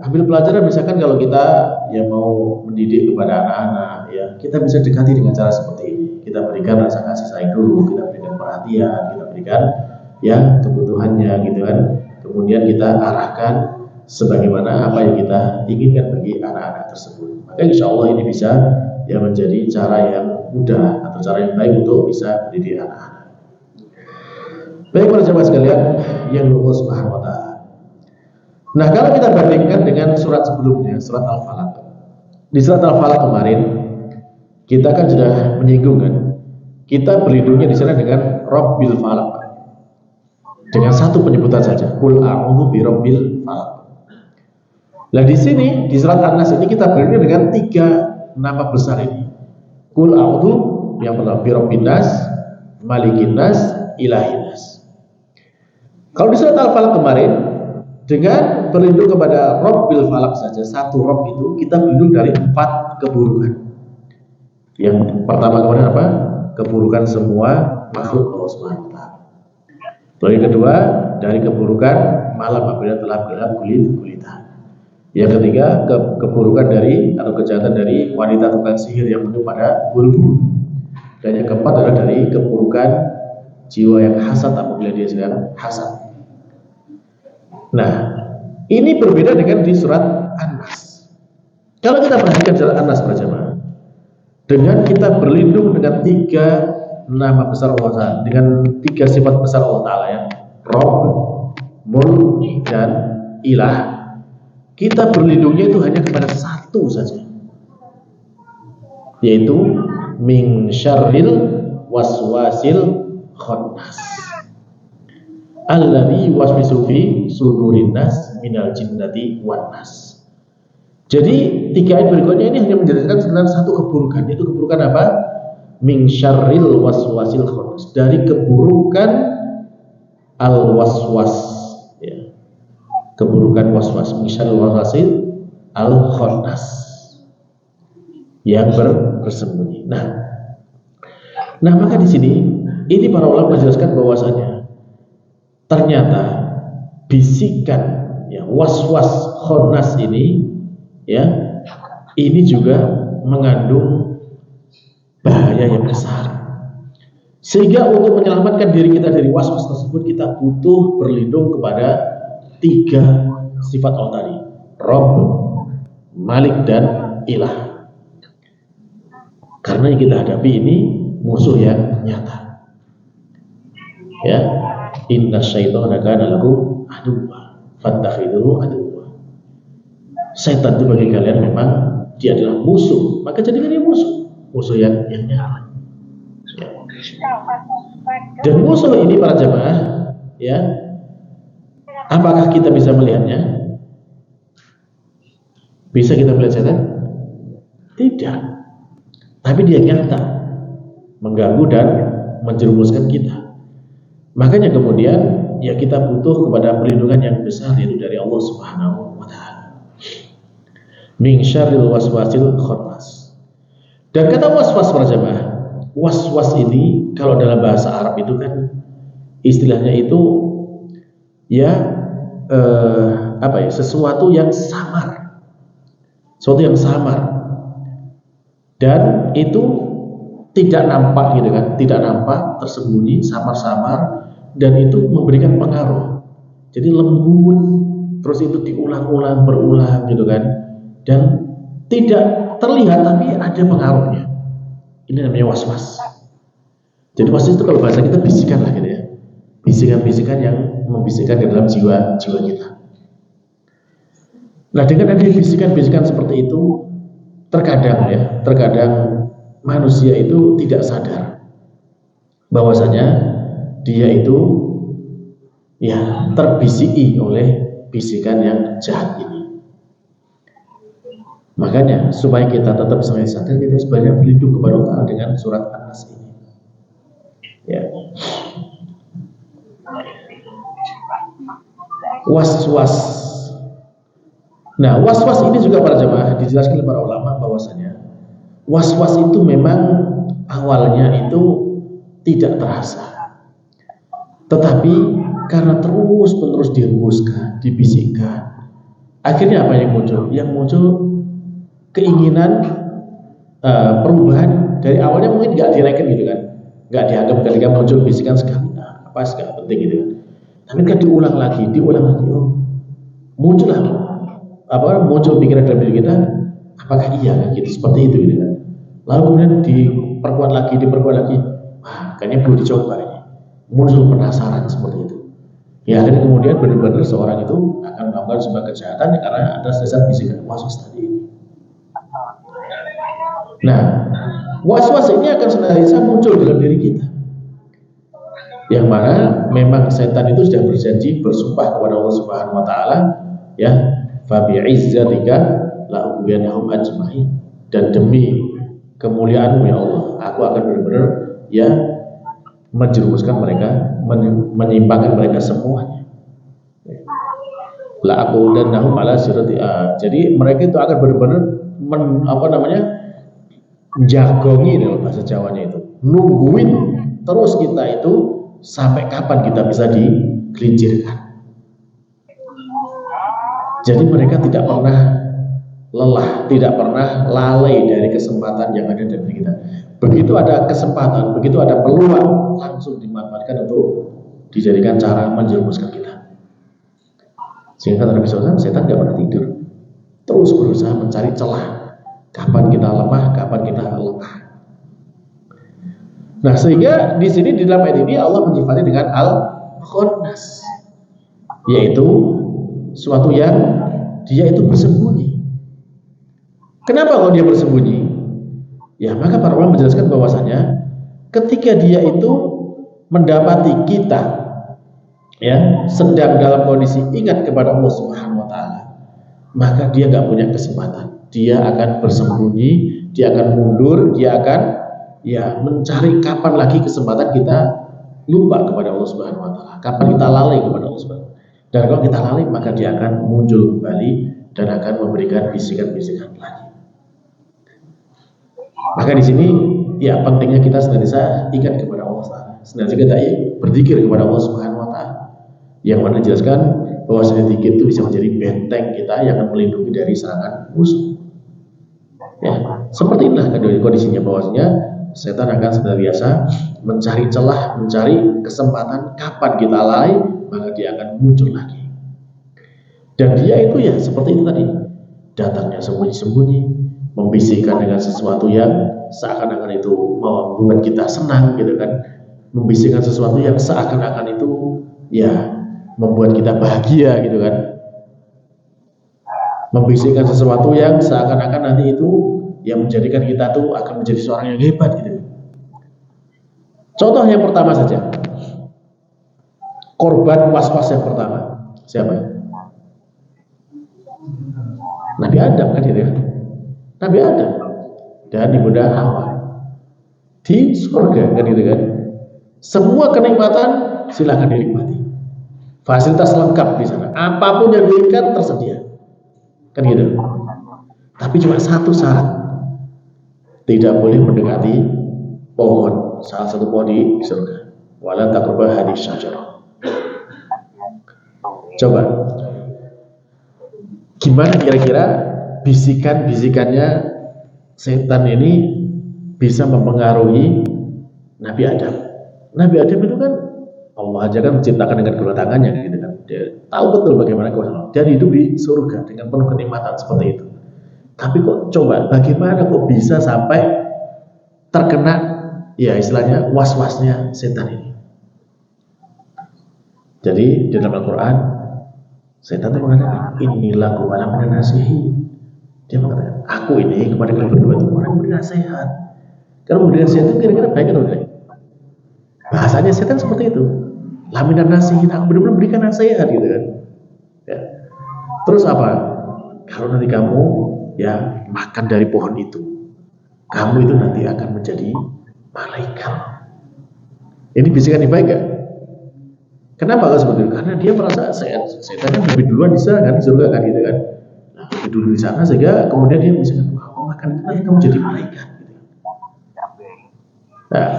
B: ambil pelajaran, misalkan kalau kita ya mau mendidik kepada anak-anak ya, kita bisa dekati dengan cara seperti ini. Kita berikan rasa kasih sayang dulu, kita berikan perhatian, kita berikan ya kebutuhannya gitu kan. Kemudian kita arahkan sebagaimana apa yang kita inginkan bagi anak-anak tersebut. Maka insya Allah ini bisa ya menjadi cara yang mudah atau cara yang baik untuk bisa mendidik anak-anak. Baik para jemaah sekalian yang Allah Subhanahu wa taala. Nah, kalau kita bandingkan dengan surat sebelumnya, surat Al-Falaq. Di surat Al-Falaq kemarin kita kan sudah menyinggung kan, kita berlindungnya di sana dengan Rabbil Falaq. Dengan satu penyebutan saja, Qul a'udzu birabbil falaq. Nah, di sini di surat An-Nas ini kita berlindung dengan 3 nama besar ini. Qul a'udzu yang pertama birabbin nas, malikin nas, ilahin nas. Kalau di surat Al-Falaq kemarin dengan berlindung kepada Rabbil Falaq saja, satu Rabb itu kita berlindung dari 4 keburukan. Yang pertama kemarin apa? Keburukan semua makhluk Allah Subhanahu wa taala. Lalu yang kedua dari keburukan malam apabila telah gelap gulita. Yang ketiga keburukan dari atau kejahatan dari wanita tukang sihir yang menuju pada bulu-bulu. Dan yang keempat adalah dari keburukan jiwa yang hasad apabila dia sedang hasad. Nah, ini berbeda dengan di surat An-Nas. Kalau kita perhatikan surat An-Nas berjamaah, dengan kita berlindung dengan 3 nama besar Allah Ta'ala, dengan 3 sifat besar Allah Ta'ala ya, Rabb, Mulk, dan Ilah, kita berlindungnya itu hanya kepada satu saja, yaitu min syarril waswasil khannas alladzi yuwaswisu fi sudurin nas minal jinnati wan nas. Jadi 3 ayat berikutnya ini hanya menjelaskan sebenarnya satu keburukan, yaitu keburukan apa? Min syarril waswasil khannas, dari keburukan al-waswas ya. Keburukan waswas, min syarril waswasil al-khannas yang bersembunyi. Nah, maka di sini ini para ulama menjelaskan bahwasanya ternyata bisikan ya waswas khannas ini ya, ini juga mengandung bahaya yang besar. Sehingga untuk menyelamatkan diri kita dari waswas tersebut, kita butuh berlindung kepada 3 sifat Allah tadi, Rabb, Malik, dan Ilah. Karena yang kita hadapi ini musuh yang nyata. Ya. Inna syaitana kana lakum aduwwa fattakhidhuhu aduwwa. Setan itu bagi kalian memang dia adalah musuh, maka jadikan dia musuh yang nyata. Ya. Dan musuh ini para jamaah, ya, apakah kita bisa melihatnya? Bisa kita melihat setan? Tidak. Tapi dia nyata, mengganggu dan menjerumuskan kita. Makanya kemudian ya kita butuh kepada perlindungan yang besar, yaitu dari Allah Subhanahu wa taala. Min syarril waswasil khannas. Dan kata waswas para jamaah, waswas ini kalau dalam bahasa Arab itu kan istilahnya itu ya sesuatu yang samar. Sesuatu yang samar. Dan itu tidak nampak gitu kan, tidak nampak, tersembunyi, samar-samar, dan itu memberikan pengaruh. Jadi lembut, terus itu diulang-ulang, berulang gitu kan, dan tidak terlihat tapi ada pengaruhnya. Ini namanya was-was. Jadi was-was itu kalau bahasa kita bisikan lah gitu ya, bisikan-bisikan yang membisikkan ke dalam jiwa kita. Nah, dengan ada bisikan-bisikan seperti itu, terkadang manusia itu tidak sadar bahwasanya dia itu ya terbisiki oleh bisikan yang jahat ini. Makanya supaya kita tetap sadar, kita sebenarnya berlindung kepada Allah dengan surat An-Nas ini. Ya. Was-was. Nah, was-was ini juga para jemaah dijelaskan oleh para ulama bahwasanya was-was itu memang awalnya itu tidak terasa. Tetapi karena terus-menerus dihembuskan, dibisikkan, akhirnya apa yang muncul? Yang muncul keinginan perubahan. Dari awalnya mungkin nggak direken gitu kan, nggak dianggap, ketika muncul bisikan sekali, apa sih nggak penting gitu kan. Tapi kan diulang lagi, oh muncullah muncul pikiran dalam diri kita, apakah iya kan gitu, seperti itu gitu kan. Lalu kemudian diperkuat lagi, wah kayaknya perlu dicoba ini. Muncul penasaran seperti itu. Ya akhirnya kemudian benar-benar seorang itu akan melakukan sebuah kejahatan karena ada dasar bisikan was-was tadi ini. Nah, was-was ini akan senantiasa muncul dalam diri kita. Yang mana memang setan itu sudah berjanji, bersumpah kepada Allah Subhanahu wa taala, ya, fa bi'izzatika la ughwiyannahum ajma'in, dan demi kemuliaan-Mu ya Allah, aku akan benar-benar ya menjerumuskan mereka, menyimpangkan mereka semuanya. La aqudannahum ala sirati. Jadi mereka itu akan benar-benar jagongi dalam bahasa Jawanya itu, nungguin terus kita itu sampai kapan kita bisa digelincirkan. Jadi mereka tidak pernah lelah, tidak pernah lalai dari kesempatan yang ada dari kita. Begitu ada kesempatan, begitu ada peluang, langsung dimanfaatkan untuk dijadikan cara menjerumuskan kita. Sehingga Nabi SAW, setan tidak pernah tidur, terus berusaha mencari celah. Kapan kita lemah, kapan kita lemah. Nah, sehingga di sini di dalam ayat ini Allah menyifati dengan al-khannas, yaitu suatu yang dia itu bersembunyi. Kenapa kalau dia bersembunyi? Ya, maka para ulama menjelaskan bahwasanya ketika dia itu mendapati kita ya sedang dalam kondisi ingat kepada Allah Subhanahu wa taala, maka dia nggak punya kesempatan. Dia akan bersembunyi, dia akan mundur, dia akan ya mencari kapan lagi kesempatan kita lupa kepada Allah Subhanahu wa taala, kapan kita lalai kepada Allah Subhanahu wa taala. Dan kalau kita lalai, maka dia akan muncul kembali dan akan memberikan bisikan-bisikan lagi. Maka di sini ya pentingnya kita senantiasa ingat kepada Allah Taala, senantiasa kita berzikir kepada Allah Subhanahu wa taala. Yang mana dijelaskan bahwa zikir itu bisa menjadi benteng kita yang akan melindungi dari serangan musuh. Ya, seperti inilah kondisinya, bahwasanya setan akan senantiasa mencari celah, mencari kesempatan kapan kita lalai, maka dia akan muncul lagi. Dan dia itu ya seperti itu tadi, datangnya sembunyi-sembunyi, membisikkan dengan sesuatu yang seakan-akan itu membuat kita senang gitu kan, membisikkan sesuatu yang seakan-akan itu ya membuat kita bahagia gitu kan, membisikkan sesuatu yang seakan-akan nanti itu yang menjadikan kita tuh akan menjadi seorang yang hebat gitu. Contoh yang pertama saja, korban was-was yang pertama siapa? Nabi Adam kan gitu ya. Nabi Adam dan ibunda Hawa di surga kan gitu kan. Semua kenikmatan silakan dinikmati, fasilitas lengkap di sana, apapun yang diinginkan tersedia kan gitu. Tapi cuma satu syarat, tidak boleh mendekati pohon, salah satu pohon di surga. Wala taqrabu hadhihi syajarah. Coba gimana kira-kira bisikan-bisikannya setan ini bisa mempengaruhi Nabi Adam? Nabi Adam itu kan Allah aja kan menciptakan dengan kedua tangannya gitu kan. Dia tahu betul bagaimana kuasa dan hidup di surga dengan penuh kenikmatan seperti itu. Tapi kok coba bagaimana kok bisa sampai terkena ya istilahnya was-wasnya setan ini. Jadi di dalam Al-Quran setan itu mengatakan inilah gua menasihi. Dia mengatakan aku ini kepada kalian berdua itu orang yang beri nasihat. Kalau memberi nasihat itu kira-kira baik atau tidak? Bahasanya setan seperti itu. Laminan nasihin, aku benar-benar berikan nasihat gitu kan. Ya. Terus apa? Kalau nanti kamu ya makan dari pohon itu, kamu itu nanti akan menjadi malaikat. Ini bisikan yang baik gak? Kenapa kalau seperti itu? Karena dia merasa setan kan lebih duluan di sana kan, di surga kan gitu kan. Nah, lebih dulu di sana sehingga kemudian dia bisa kamu makan itu nanti kamu jadi malaikat. Gitu. Nah,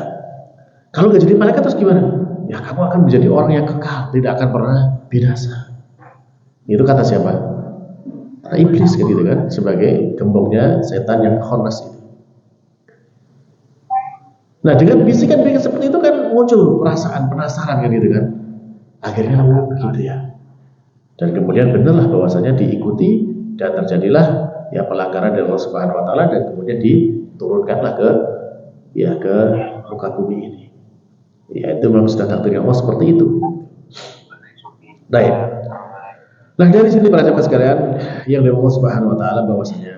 B: kalau gak jadi malaikat terus gimana? Ya kamu akan menjadi orang yang kekal, tidak akan pernah binasa. Itu kata siapa? Kata iblis kan gitu kan, sebagai gembongnya setan yang khannas itu. Nah dengan bisikan-bisikan seperti itu kan muncul perasaan penasaran kan gitu kan. Akhirnya begitu ya. Dan kemudian benarlah bahwasanya diikuti dan terjadilah ya pelanggaran dari Allah Subhanahu wa taala dan kemudian diturunkanlah ke muka bumi ini. Ya itu memang sudah takdirnya Allah seperti itu. Baik. Nah dari sini para jemaah sekalian yang dari Allah Subhanahu wa taala bahwasanya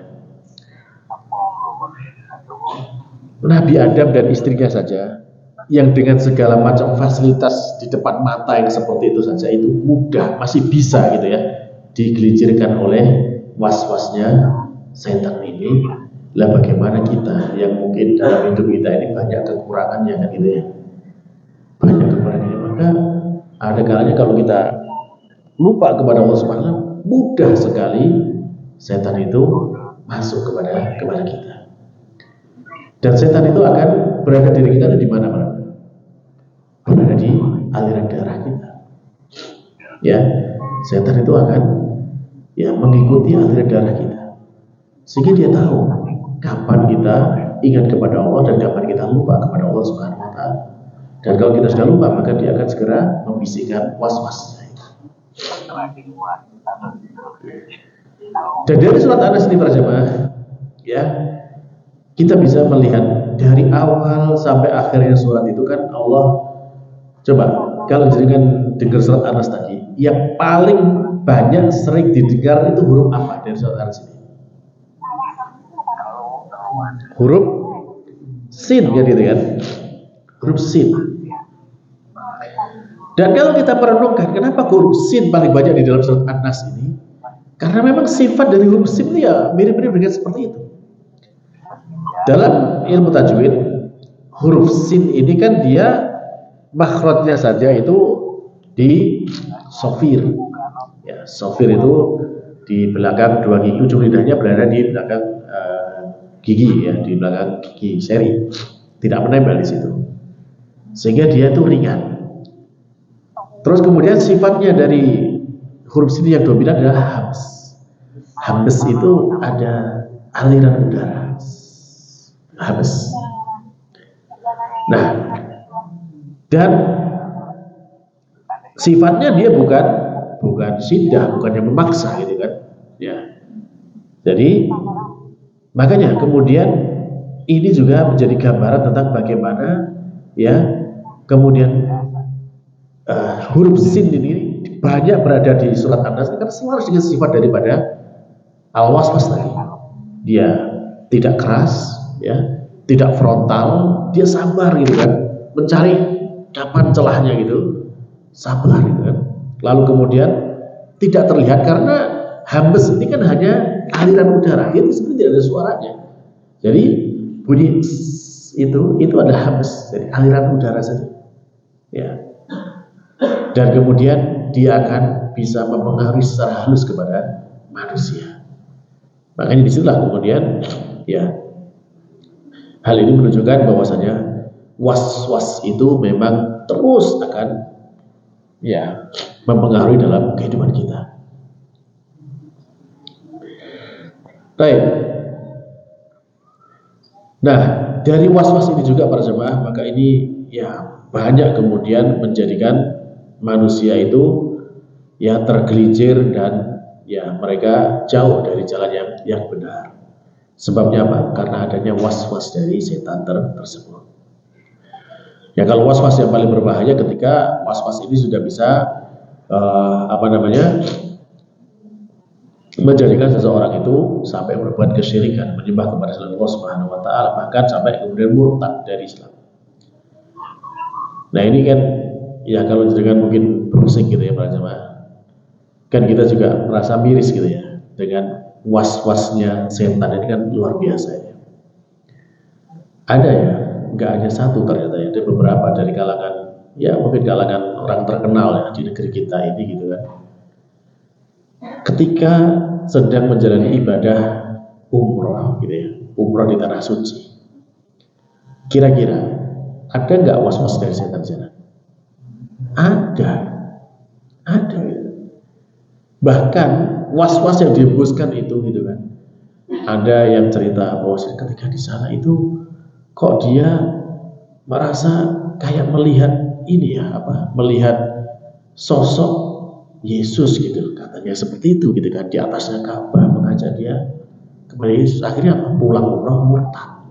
B: Nabi Adam dan istrinya saja yang dengan segala macam fasilitas di depan mata yang seperti itu saja itu mudah masih bisa gitu ya digelincirkan oleh was-wasnya setan ini. Lah bagaimana kita yang mungkin dalam hidup kita ini banyak kekurangannya kan gitu ya. Banyak kekurangannya, maka ada kalanya kalau kita lupa kepada Allah Subhanahu wa taala, mudah sekali setan itu masuk kepada kita. Dan setan itu akan berada diri kita di mana-mana. Berada di aliran darah kita. Ya, setan itu akan ya mengikuti aliran darah kita. Sehingga dia tahu kapan kita ingat kepada Allah dan kapan kita lupa kepada Allah Subhanahu wa taala. Dan kalau kita sudah lupa, maka dia akan segera membisikkan was-wasnya. Dan dari surat Anas ini para jemaah, ya, kita bisa melihat dari awal sampai akhirnya surat itu kan Allah. Coba kalau jangan dengar surat Anas tadi, yang paling banyak sering didengar itu huruf apa dari surat Anas ini? Huruf sin kan gitu kan? Huruf sin. Dan kalau kita merenungkan kenapa huruf sin paling banyak di dalam surat An-Nas ini? Karena memang sifat dari huruf sin itu ya mirip-mirip dengan seperti itu. Dalam ilmu tajwid, huruf sin ini kan dia makhrajnya saja itu di sofir. Ya, sofir itu di belakang dua gigi, ujung lidahnya berada di belakang gigi ya, di belakang gigi seri. Tidak menempel di situ. Sehingga dia itu ringan. Terus kemudian sifatnya dari huruf sin yang dominan adalah hams. Hams itu ada aliran udara. Hams. Nah, dan sifatnya dia bukan syiddah, bukan yang memaksa gitu kan. Ya. Jadi makanya kemudian ini juga menjadi gambaran tentang bagaimana ya kemudian huruf sin ini banyak berada di surat An-Nas karena selaras dengan sifat daripada al-waswas tadi. Dia tidak keras, ya, tidak frontal, dia sabar gitu kan, mencari kapan celahnya gitu, sabar gitu kan. Lalu kemudian tidak terlihat karena hambes ini kan hanya aliran udara, itu sebenarnya tidak ada suaranya. Jadi bunyi itu adalah hambes, jadi aliran udara saja. Ya. Dan kemudian dia akan bisa mempengaruhi secara halus kepada manusia. Makanya disitulah kemudian ya hal ini menunjukkan bahwasanya was-was itu memang terus akan ya mempengaruhi dalam kehidupan kita. Baik. Nah, dari was-was ini juga para jemaah, maka ini ya banyak kemudian menjadikan manusia itu ya tergelincir dan ya mereka jauh dari jalan yang benar. Sebabnya apa? Karena adanya was-was dari setan tersebut. Ya kalau was-was yang paling berbahaya ketika was-was ini sudah bisa menjadikan seseorang itu sampai berbuat kesyirikan, menyembah kepada selain Allah Subhanahu wa taala, bahkan sampai kemudian murtad dari Islam. Nah, ini kan ya kalau dengan mungkin pusing gitu ya para jemaah. Kan kita juga merasa miris gitu ya dengan was-wasnya setan ini kan luar biasa ya. Ada ya, nggak hanya satu ternyata ya, ada beberapa dari kalangan ya mungkin kalangan orang terkenal ya di negeri kita ini gitu kan. Ketika sedang menjalani ibadah umroh gitu ya, umroh di tanah suci, kira-kira ada nggak was-was dari setan sana? Ada. Bahkan was-was yang dihembuskan itu gitu kan. Ada yang cerita bahwa ketika di sana itu kok dia merasa kayak melihat ini ya melihat sosok Yesus gitu, katanya seperti itu gitu kan, di atasnya Ka'bah, mengajak dia kepada Yesus. Akhirnya pulang umroh murtad.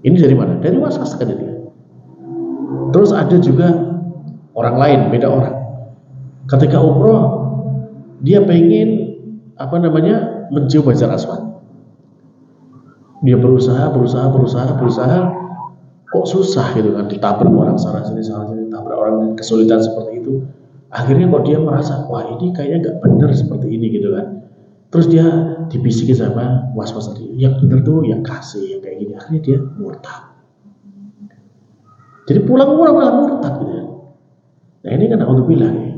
B: Ini dari mana? Dari was-was kan dia. Terus ada juga orang lain, beda orang. Ketika umroh dia pengen mencium Hajar Aswad. Dia berusaha, kok susah gitu kan, ditabrak orang sana sini, tabrak orang, kesulitan seperti itu. Akhirnya kok dia merasa, wah ini kayaknya nggak benar seperti ini gitu kan. Terus dia dibisiki sama was-was tadi, yang benar tuh yang kasih, yang kayak gini. Akhirnya dia murtad. Jadi pulang malah murtad gitu ya. Nah ini kan alhamdulillah ya.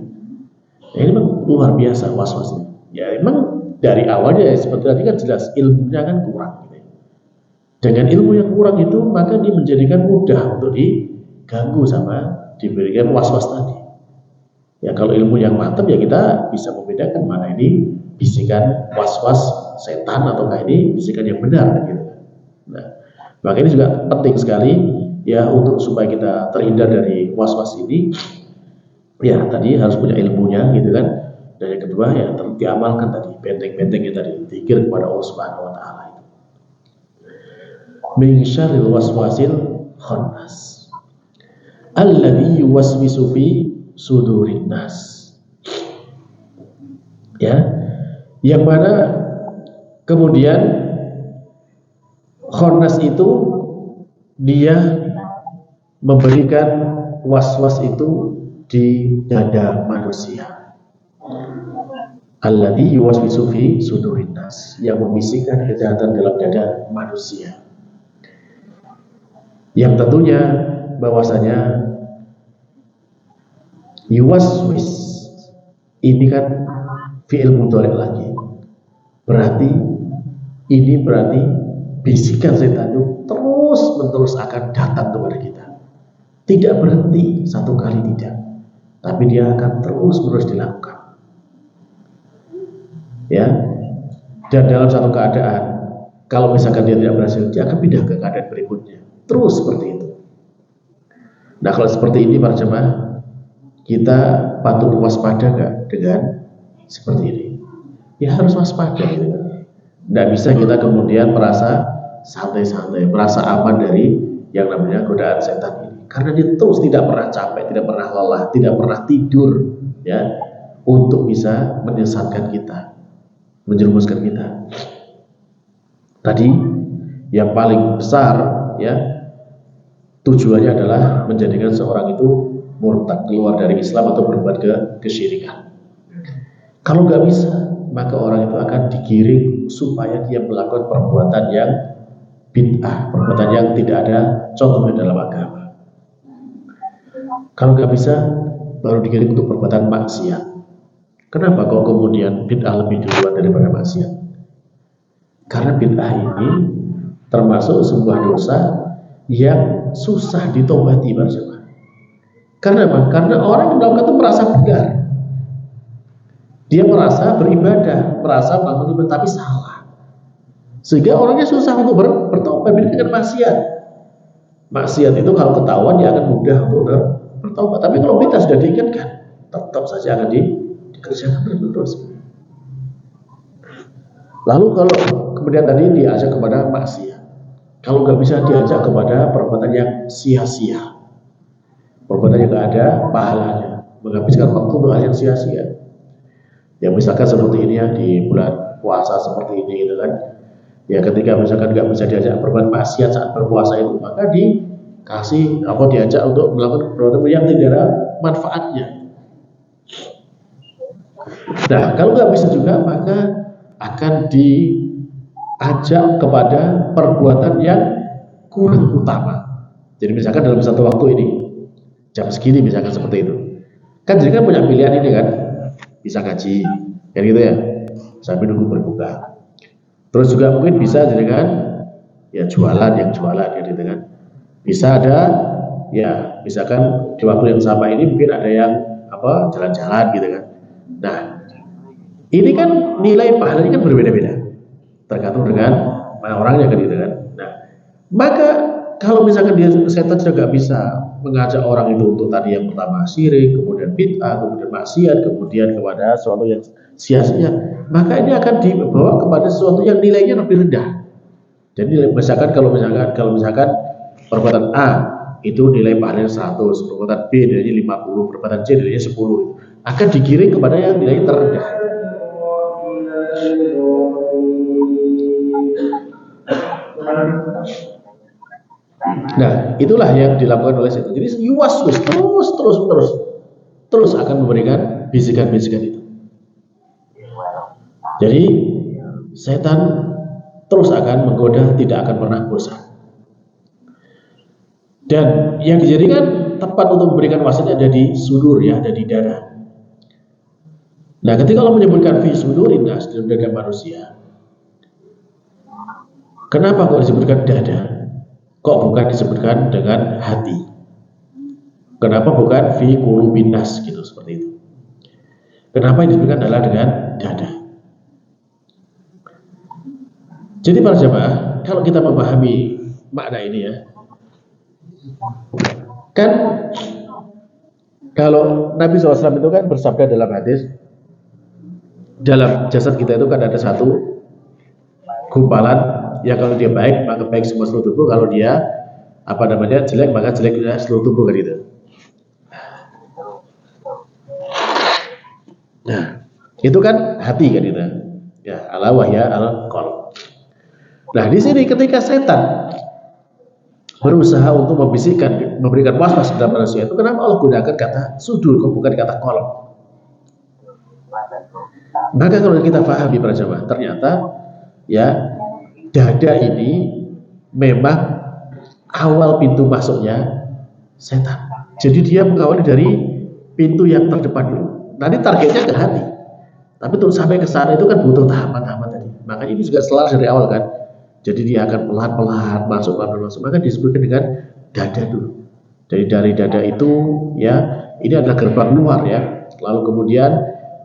B: Nah ini memang luar biasa was-wasnya. Ya memang dari awalnya ya, seperti tadi kan jelas ilmunya kan kurang gitu ya. Dengan ilmu yang kurang itu maka dia menjadikan mudah untuk diganggu sama diberikan was-was tadi. Ya kalau ilmu yang mantap ya kita bisa membedakan mana ini bisikan was-was setan ataukah ini bisikan yang benar gitu. Nah, maka ini juga penting sekali ya untuk supaya kita terhindar dari was-was ini. Ya tadi harus punya ilmunya gitu kan. Dan yang kedua ya diamalkan tadi benteng-bentengnya tadi, zikir kepada Allah Subhanahu wa taala. Min syarril waswasil khannas alladzi yuwaswisu fi sudurin nas. Ya, yang mana kemudian khannas itu dia memberikan was-was itu di dada manusia. Alladzi yuwaswisu fi sudurin nas, yang membisikkan kejahatan dalam dada manusia. Yang tentunya bahwasanya yuwaswis ini kan fi'il mudhari lagi. Berarti bisikan setan itu terus-menerus akan datang kepada kita. Tidak berhenti satu kali tidak, tapi dia akan terus-menerus dilakukan. Ya. Dan dalam satu keadaan kalau misalkan dia tidak berhasil, dia akan pindah ke keadaan berikutnya. Terus seperti itu. Nah kalau seperti ini para jemaah, kita patut waspada nggak dengan seperti ini? Ya harus waspada gitu kan. Nggak bisa kita kemudian merasa santai-santai, merasa aman dari yang namanya godaan setan ini. karena dia terus tidak pernah capek, tidak pernah lelah, tidak pernah tidur, ya, untuk bisa menyesatkan kita, menjerumuskan kita. Tadi yang paling besar, ya, tujuannya adalah menjadikan seorang itu murtad, keluar dari Islam atau berbuat kesyirikan. Kalau nggak bisa, maka orang itu akan digiring supaya dia melakukan perbuatan yang bid'ah, perbuatan yang tidak ada contohnya dalam agama. Kalau nggak bisa, baru digiring untuk perbuatan maksiat. Kenapa kok kemudian bid'ah lebih duluan daripada maksiat? Karena bid'ah ini termasuk sebuah dosa yang susah ditobati, para jemaah. Karena apa? Karena orang yang melakukan itu merasa benar. Dia merasa beribadah, merasa melakukan ibadah, tapi salah. Sehingga orangnya susah untuk bertobat. Beda dengan maksiat. Maksiat itu kalau ketahuan dia akan mudah untuk bertobat. Tapi kalau bid'ah sudah diingatkan, tetap saja akan dikerjakan terus. Lalu kalau kemudian tadi diajak kepada maksiat, kalau nggak bisa diajak kepada perbuatan yang sia-sia, perbuatan yang nggak ada pahalanya, menghabiskan waktu untuk hal yang sia-sia. Ya misalkan seperti ini ya, di bulan puasa seperti ini gitu kan. Ya ketika misalkan nggak bisa diajak berbuat maksiat saat berpuasa itu, maka dikasih diajak untuk melakukan perbuatan yang tidak ada manfaatnya. Nah kalau nggak bisa juga, maka akan diajak kepada perbuatan yang kurang utama. Jadi misalkan dalam satu waktu ini jam segini misalkan seperti itu, kan jadi kan punya pilihan ini kan, bisa ngaji, kan gitu ya, sambil nunggu berbuka. Terus juga mungkin bisa jadi kan, ya jualan gitu kan. Bisa ada, ya misalkan di waktu yang sama ini mungkin ada yang jalan-jalan gitu kan. Nah, ini kan nilai pahalanya kan berbeda-beda, tergantung dengan mana orangnya kan gitu kan. Nah, maka kalau misalkan setan sudah nggak bisa mengajak orang itu untuk tadi yang pertama syirik, kemudian bid'ah, kemudian maksiat, kemudian kepada sesuatu yang sia-sia, maka ini akan dibawa kepada sesuatu yang nilainya lebih rendah. Jadi misalkan kalau misalkan perbuatan A itu nilai pahalanya 100, perbuatan B nilainya 50, perbuatan C nilainya 10, akan digiring kepada yang nilai terendah. Nah, itulah yang dilakukan oleh setan. Jadi yuwas-was terus akan memberikan bisikan-bisikan itu. Jadi setan terus akan menggoda, tidak akan pernah bosan. Dan yang dijadikan tempat untuk memberikan wasiat ada di sudur, ya, ada di dada. Nah, ketika Allah menyebutkan fi sudurin nas, dalam dada manusia, kenapa kok disebutkan dada? Kok bukan disebutkan dengan hati? Kenapa bukan fi qulubin nas gitu, seperti itu? Kenapa yang disebutkan adalah dengan dada? Jadi para jemaah, kalau kita memahami makna ini ya, kan kalau Nabi SAW itu kan bersabda dalam hadis, dalam jasad kita itu kan ada satu gumpalan, ya kalau dia baik maka baik semua seluruh tubuh, kalau dia jelek maka jelek seluruh tubuh kan gitu. Nah, itu kan hati kan gitu. Ya, ala wahya al qalb. Nah, di sini ketika setan berusaha untuk memberikan waswas kepada manusia, itu kenapa Allah gunakan kata sudur, bukan kata qalb? Maka kalau kita pahami para jemaah, ternyata ya dada ini memang awal pintu masuknya setan. Jadi dia mengawali dari pintu yang terdepan dulu. Nanti targetnya ke hati. Tapi untuk sampai ke sana itu kan butuh tahapan-tahapan tadi. Makanya ini juga selaras dari awal kan. Jadi dia akan pelan-pelan masuk. Maka disebutkan dengan dada dulu. Jadi dari dada itu ya, ini adalah gerbang luar ya. Lalu kemudian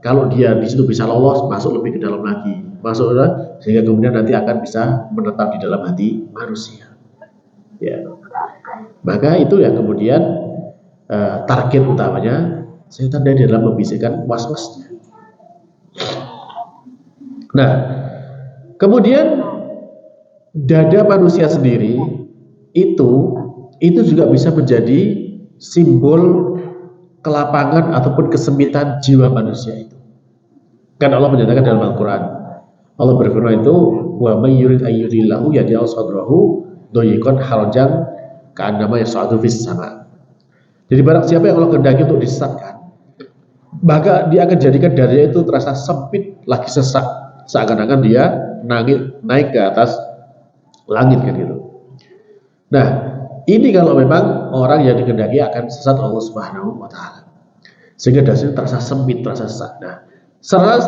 B: kalau dia di situ bisa lolos, masuk lebih ke dalam lagi. Sehingga kemudian nanti akan bisa menetap di dalam hati manusia. Ya. Maka itu ya kemudian target utamanya setan dari dalam membisikkan was-wasnya. Nah, kemudian dada manusia sendiri itu itu juga bisa menjadi simbol kelapangan ataupun kesempitan jiwa manusia itu. Kan Allah menyatakan dalam Al-Quran, Allah berfirman itu, wa may yurid ayyudillahu yaj'al sadrahu dayyqan harajan ka'annama yas'adu fis sama. Jadi barang siapa yang Allah kehendaki untuk disesatkan, maka dia akan jadikan darinya itu terasa sempit lagi sesak, seakan-akan dia naik ke atas langit kan gitu. Nah, ini kalau memang orang yang dikehendaki akan sesat Allah Subhanahu wa taala. Sehingga dasarnya terasa sempit, terasa sesak. Nah,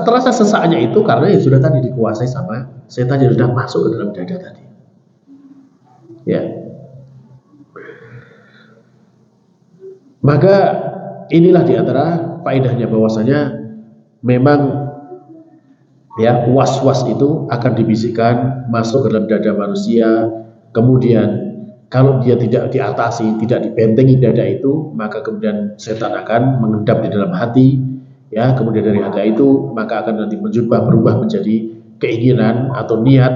B: terasa sesaknya itu karena yang sudah tadi dikuasai sama setan yang sudah masuk ke dalam dada tadi. Ya. Maka inilah diantara faedahnya bahwasanya memang ya was-was itu akan dibisikkan masuk ke dalam dada manusia. Kemudian kalau dia tidak diatasi, tidak dibentengi dada itu, maka kemudian setan akan mengendap di dalam hati. Ya, kemudian dari hati itu maka akan nanti berubah menjadi keinginan atau niat,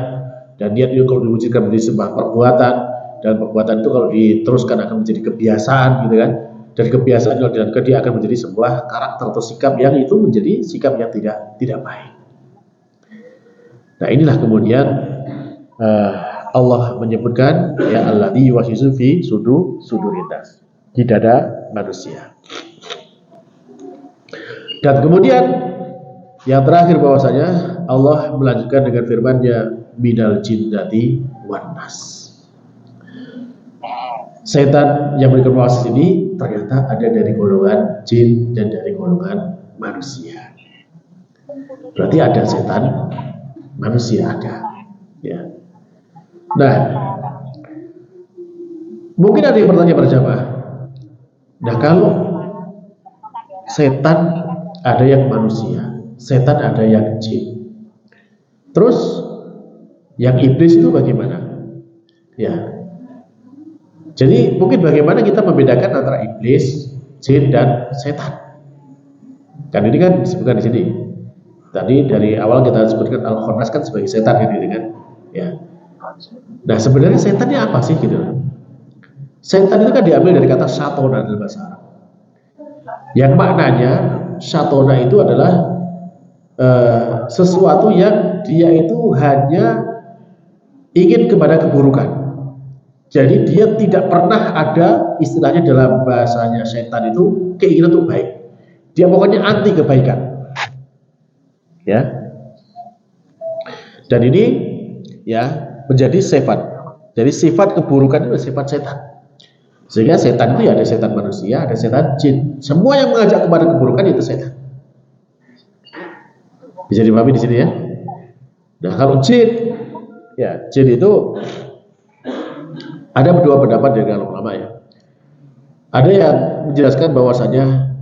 B: dan niat itu kalau diwujudkan menjadi sebuah perbuatan, dan perbuatan itu kalau diteruskan akan menjadi kebiasaan gitu kan. Dari kebiasaan kalau dilakukan dia akan menjadi sebuah karakter atau sikap yang itu menjadi sikap yang tidak baik. Nah, inilah kemudian Allah menyebutkan ya alladzi yuwaswisu fi sudurin nas, di dada manusia. Dan kemudian yang terakhir bahwasanya Allah melanjutkan dengan firman-Nya minal jinnati wan nas. Setan yang memberikan waswas ini ternyata ada dari golongan jin dan dari golongan manusia. Berarti ada setan manusia ada. Ya. Nah, mungkin ada yang bertanya pada jamaah. Nah, kalau setan ada yang manusia, setan ada yang jin, terus yang iblis itu bagaimana? Ya. Jadi mungkin bagaimana kita membedakan antara iblis, jin dan setan? Kan ini kan disebutkan di sini. Tadi dari awal kita sebutkan Al-Khannas kan sebagai setan gitu kan. Ya. Nah, sebenarnya setannya apa sih gitu? Setan itu kan diambil dari kata syatona dalam bahasa Arab. Yang maknanya syatona itu adalah sesuatu yang dia itu hanya ingin kepada keburukan. Jadi dia tidak pernah ada istilahnya dalam bahasanya setan itu keinginan untuk baik. Dia pokoknya anti kebaikan. Ya. Dan ini ya menjadi sifat. Jadi sifat keburukan itu sifat setan. Sehingga setan itu ya ada setan manusia, ada setan jin. Semua yang mengajak kepada keburukan itu setan. Bisa dipahami di sini ya. Nah, kalau jin, ya jin itu ada dua pendapat dari ulama ya. Ada yang menjelaskan bahwasanya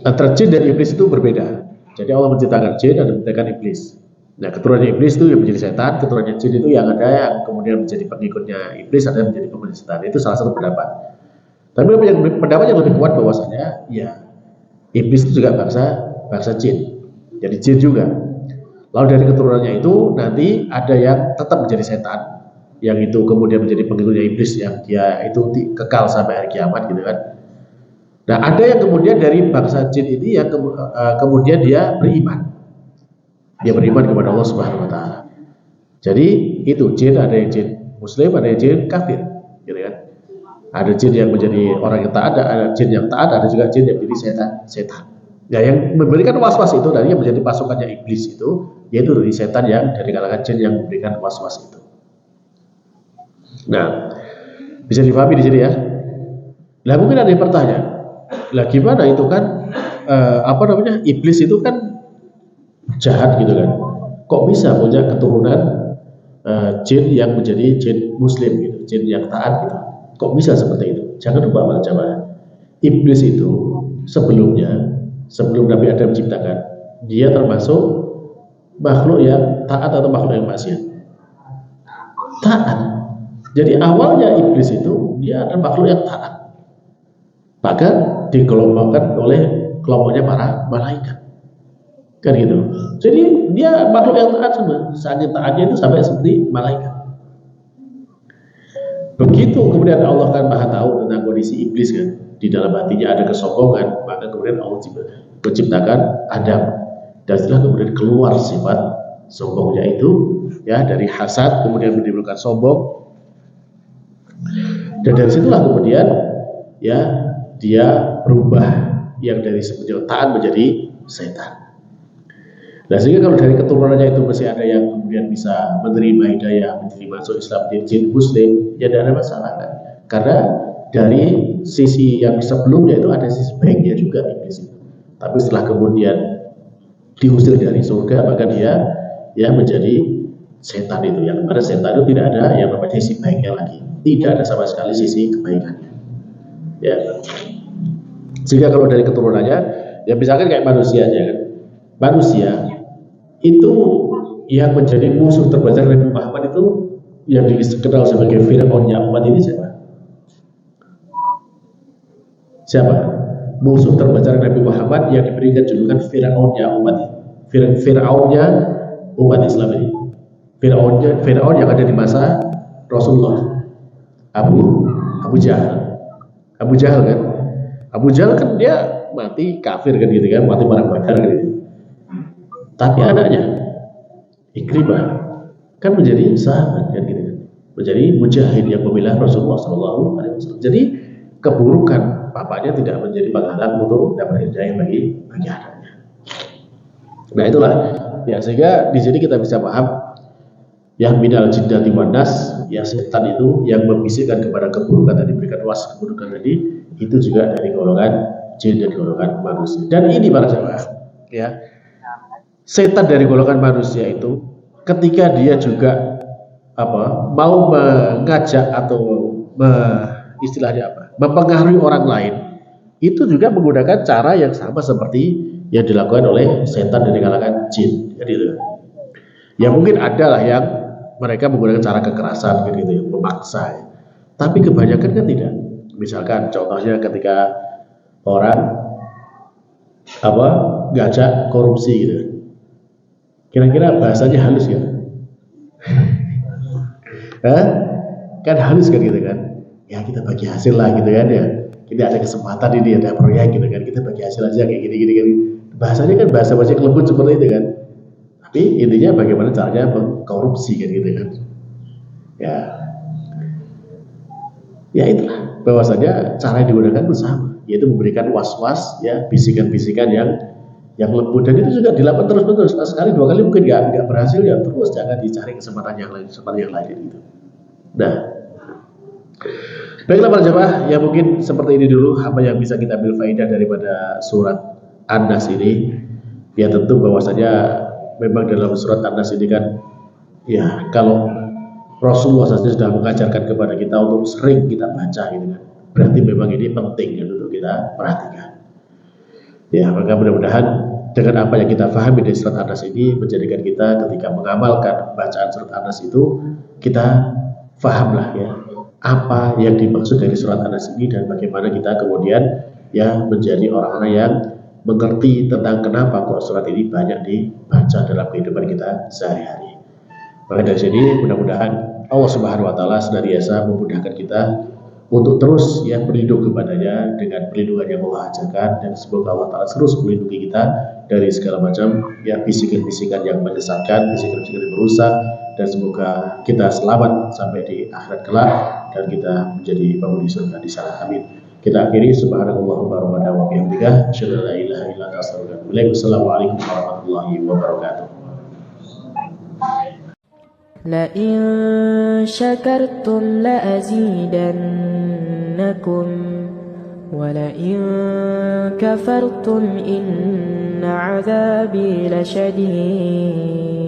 B: antara jin dan iblis itu berbeda. Jadi Allah menciptakan jin dan menciptakan iblis. Nah, keturunan iblis itu yang menjadi setan, keturunan jin itu yang ada yang kemudian menjadi pengikutnya iblis, ada yang menjadi pengikut setan. Itu salah satu pendapat. Tapi pendapat yang lebih kuat bahwasanya ya iblis itu juga bangsa jin. Jadi jin juga. Lalu dari keturunannya itu nanti ada yang tetap menjadi setan, yang itu kemudian menjadi pengikutnya iblis, yang dia itu kekal sampai hari kiamat gitu kan. Nah, ada yang kemudian dari bangsa jin ini yang kemudian dia beriman. Dia beriman kepada Allah Subhanahu wa taala. Jadi itu jin, ada yang jin muslim, ada yang jin kafir, gitu kan. Ada jin yang menjadi orang yang taat, ada jin yang taat, ada juga jin yang menjadi setan. Ya, yang memberikan was-was itu dari yang menjadi pasukannya iblis itu, yaitu dari setan yang dari kalangan jin yang memberikan was-was itu. Nah, bisa dipahami di sini ya. Nah, mungkin ada yang bertanya, lah gimana itu kan iblis itu kan jahat gitu kan, kok bisa punya keturunan jin yang menjadi jin muslim gitu, jin yang taat gitu, kok bisa seperti itu? Jangan lupa para jamaah, iblis itu sebelum Nabi Adam menciptakan, dia termasuk makhluk yang taat atau makhluk yang maksiat? Taat. Jadi awalnya iblis itu dia adalah makhluk yang taat, bahkan dikelompokkan oleh kelompoknya para malaikat. Kan gitu. Jadi dia makhluk yang taat semua. Saking taatnya itu sampai seperti malaikat. Begitu kemudian Allah kan maha tahu tentang kondisi iblis kan, di dalam hatinya ada kesombongan, maka kemudian Allah menciptakan Adam, dan setelah kemudian keluar sifat sombongnya itu ya dari hasad, kemudian menimbulkan sombong, dan dari situlah kemudian ya dia berubah yang dari sebenarnya taat menjadi setan. Nah, sehingga kalau dari keturunannya itu masih ada yang kemudian bisa menerima hidayah, menjadi masuk Islam, menjadi muslim, ya tidak ada masalah kan? Karena dari sisi yang sebelumnya itu ada sisi baiknya juga iblis itu. Tapi setelah kemudian diusir dari surga, maka dia ya menjadi setan itu. Yang mana setan itu tidak ada yang namanya sisi baiknya lagi, tidak ada sama sekali sisi kebaikannya. Ya. Sehingga kalau dari keturunannya, ya misalkan kayak manusia aja kan, manusia itu yang menjadi musuh terbesar Nabi Muhammad itu yang dikenal sebagai Fir'aunnya umat ini siapa? Siapa? Musuh terbesar Nabi Muhammad yang diberikan julukan Fir'aunnya umat ini. Fir'aunnya umat Islam ini. Fir'aun yang ada di masa Rasulullah. Abu Jahal. Abu Jahal kan? Abu Jahal kan dia mati kafir kan gitu kan, mati perang Badar kan gitu. Tapi anaknya Ikrimah kan menjadi sahabat kan gitu kan, menjadi mujahid yang membela Rasulullah SAW. Jadi keburukan bapaknya tidak menjadi penghalang untuk dapat hidayah bagi anaknya. Nah itulah ya, sehingga di sini kita bisa paham yang minal jinnati wan nas, ya setan itu yang membisikkan kepada keburukan tadi, berikan was keburukan tadi, itu juga dari golongan jin dan golongan manusia. Dan ini para jamaah ya, setan dari golongan manusia itu ketika dia juga mau mengajak atau istilahnya mempengaruhi orang lain, itu juga menggunakan cara yang sama seperti yang dilakukan oleh setan dari kalangan jin gitu. Ya mungkin ada lah yang mereka menggunakan cara kekerasan gitu ya, memaksa ya. Tapi kebanyakan kan tidak. Misalkan contohnya ketika orang ngajak korupsi gitu, kira-kira bahasanya halus ya? Kan halus kan gitu kan? Ya kita bagi hasil lah gitu kan ya. Kita ada kesempatan ini, ada proyek gitu kan, kita bagi hasil aja kayak gini-gini kan. Bahasanya kan bahasa lembut seperti itu kan. Tapi intinya bagaimana caranya mengkorupsi kan gitu kan. Ya itulah bahwasanya cara yang digunakan itu sama, yaitu memberikan was-was ya, bisikan-bisikan yang lembut, dan itu juga dilakukan terus-menerus. Sekali dua kali mungkin nggak berhasil, ya terus jangan dicari kesempatan yang lain gitu. Nah, baiklah para jemaah, ya mungkin seperti ini dulu apa yang bisa kita ambil faedah daripada surat An-Nas ini. Ya tentu bahwasanya memang dalam surat An-Nas ini kan, ya kalau Rasulullah SAW sudah mengajarkan kepada kita untuk sering kita baca gitu kan, berarti memang ini penting kan untuk kita perhatikan. Ya maka mudah-mudahan dengan apa yang kita pahami dari surat An-Nas ini menjadikan kita ketika mengamalkan bacaan surat An-Nas itu, kita fahamlah ya apa yang dimaksud dari surat An-Nas ini, dan bagaimana kita kemudian ya menjadi orang-orang yang mengerti tentang kenapa kok surat ini banyak dibaca dalam kehidupan kita sehari-hari. Maka dari sini mudah-mudahan Allah Subhanahu wa taala senantiasa memudahkan kita untuk terus ya berlindung kepadanya dengan perlindungan yang Allah ajarkan, dan semoga Allah taala terus melindungi kita dari segala macam ya bisikan-bisikan yang menyesatkan, bisikan-bisikan yang merusak, dan semoga kita selamat sampai di akhirat kelak dan kita menjadi penghuni surga di sana. Amin. Kita akhiri subhanallahumma wa bihamdika asyhadu an la ilaha illa anta astaghfiruka wa atubu ilaik. Wassalamualaikum warahmatullahi wabarakatuh.
C: لئن شكرتم لأزيدنكم ولئن كفرتم إن عذابي لشديد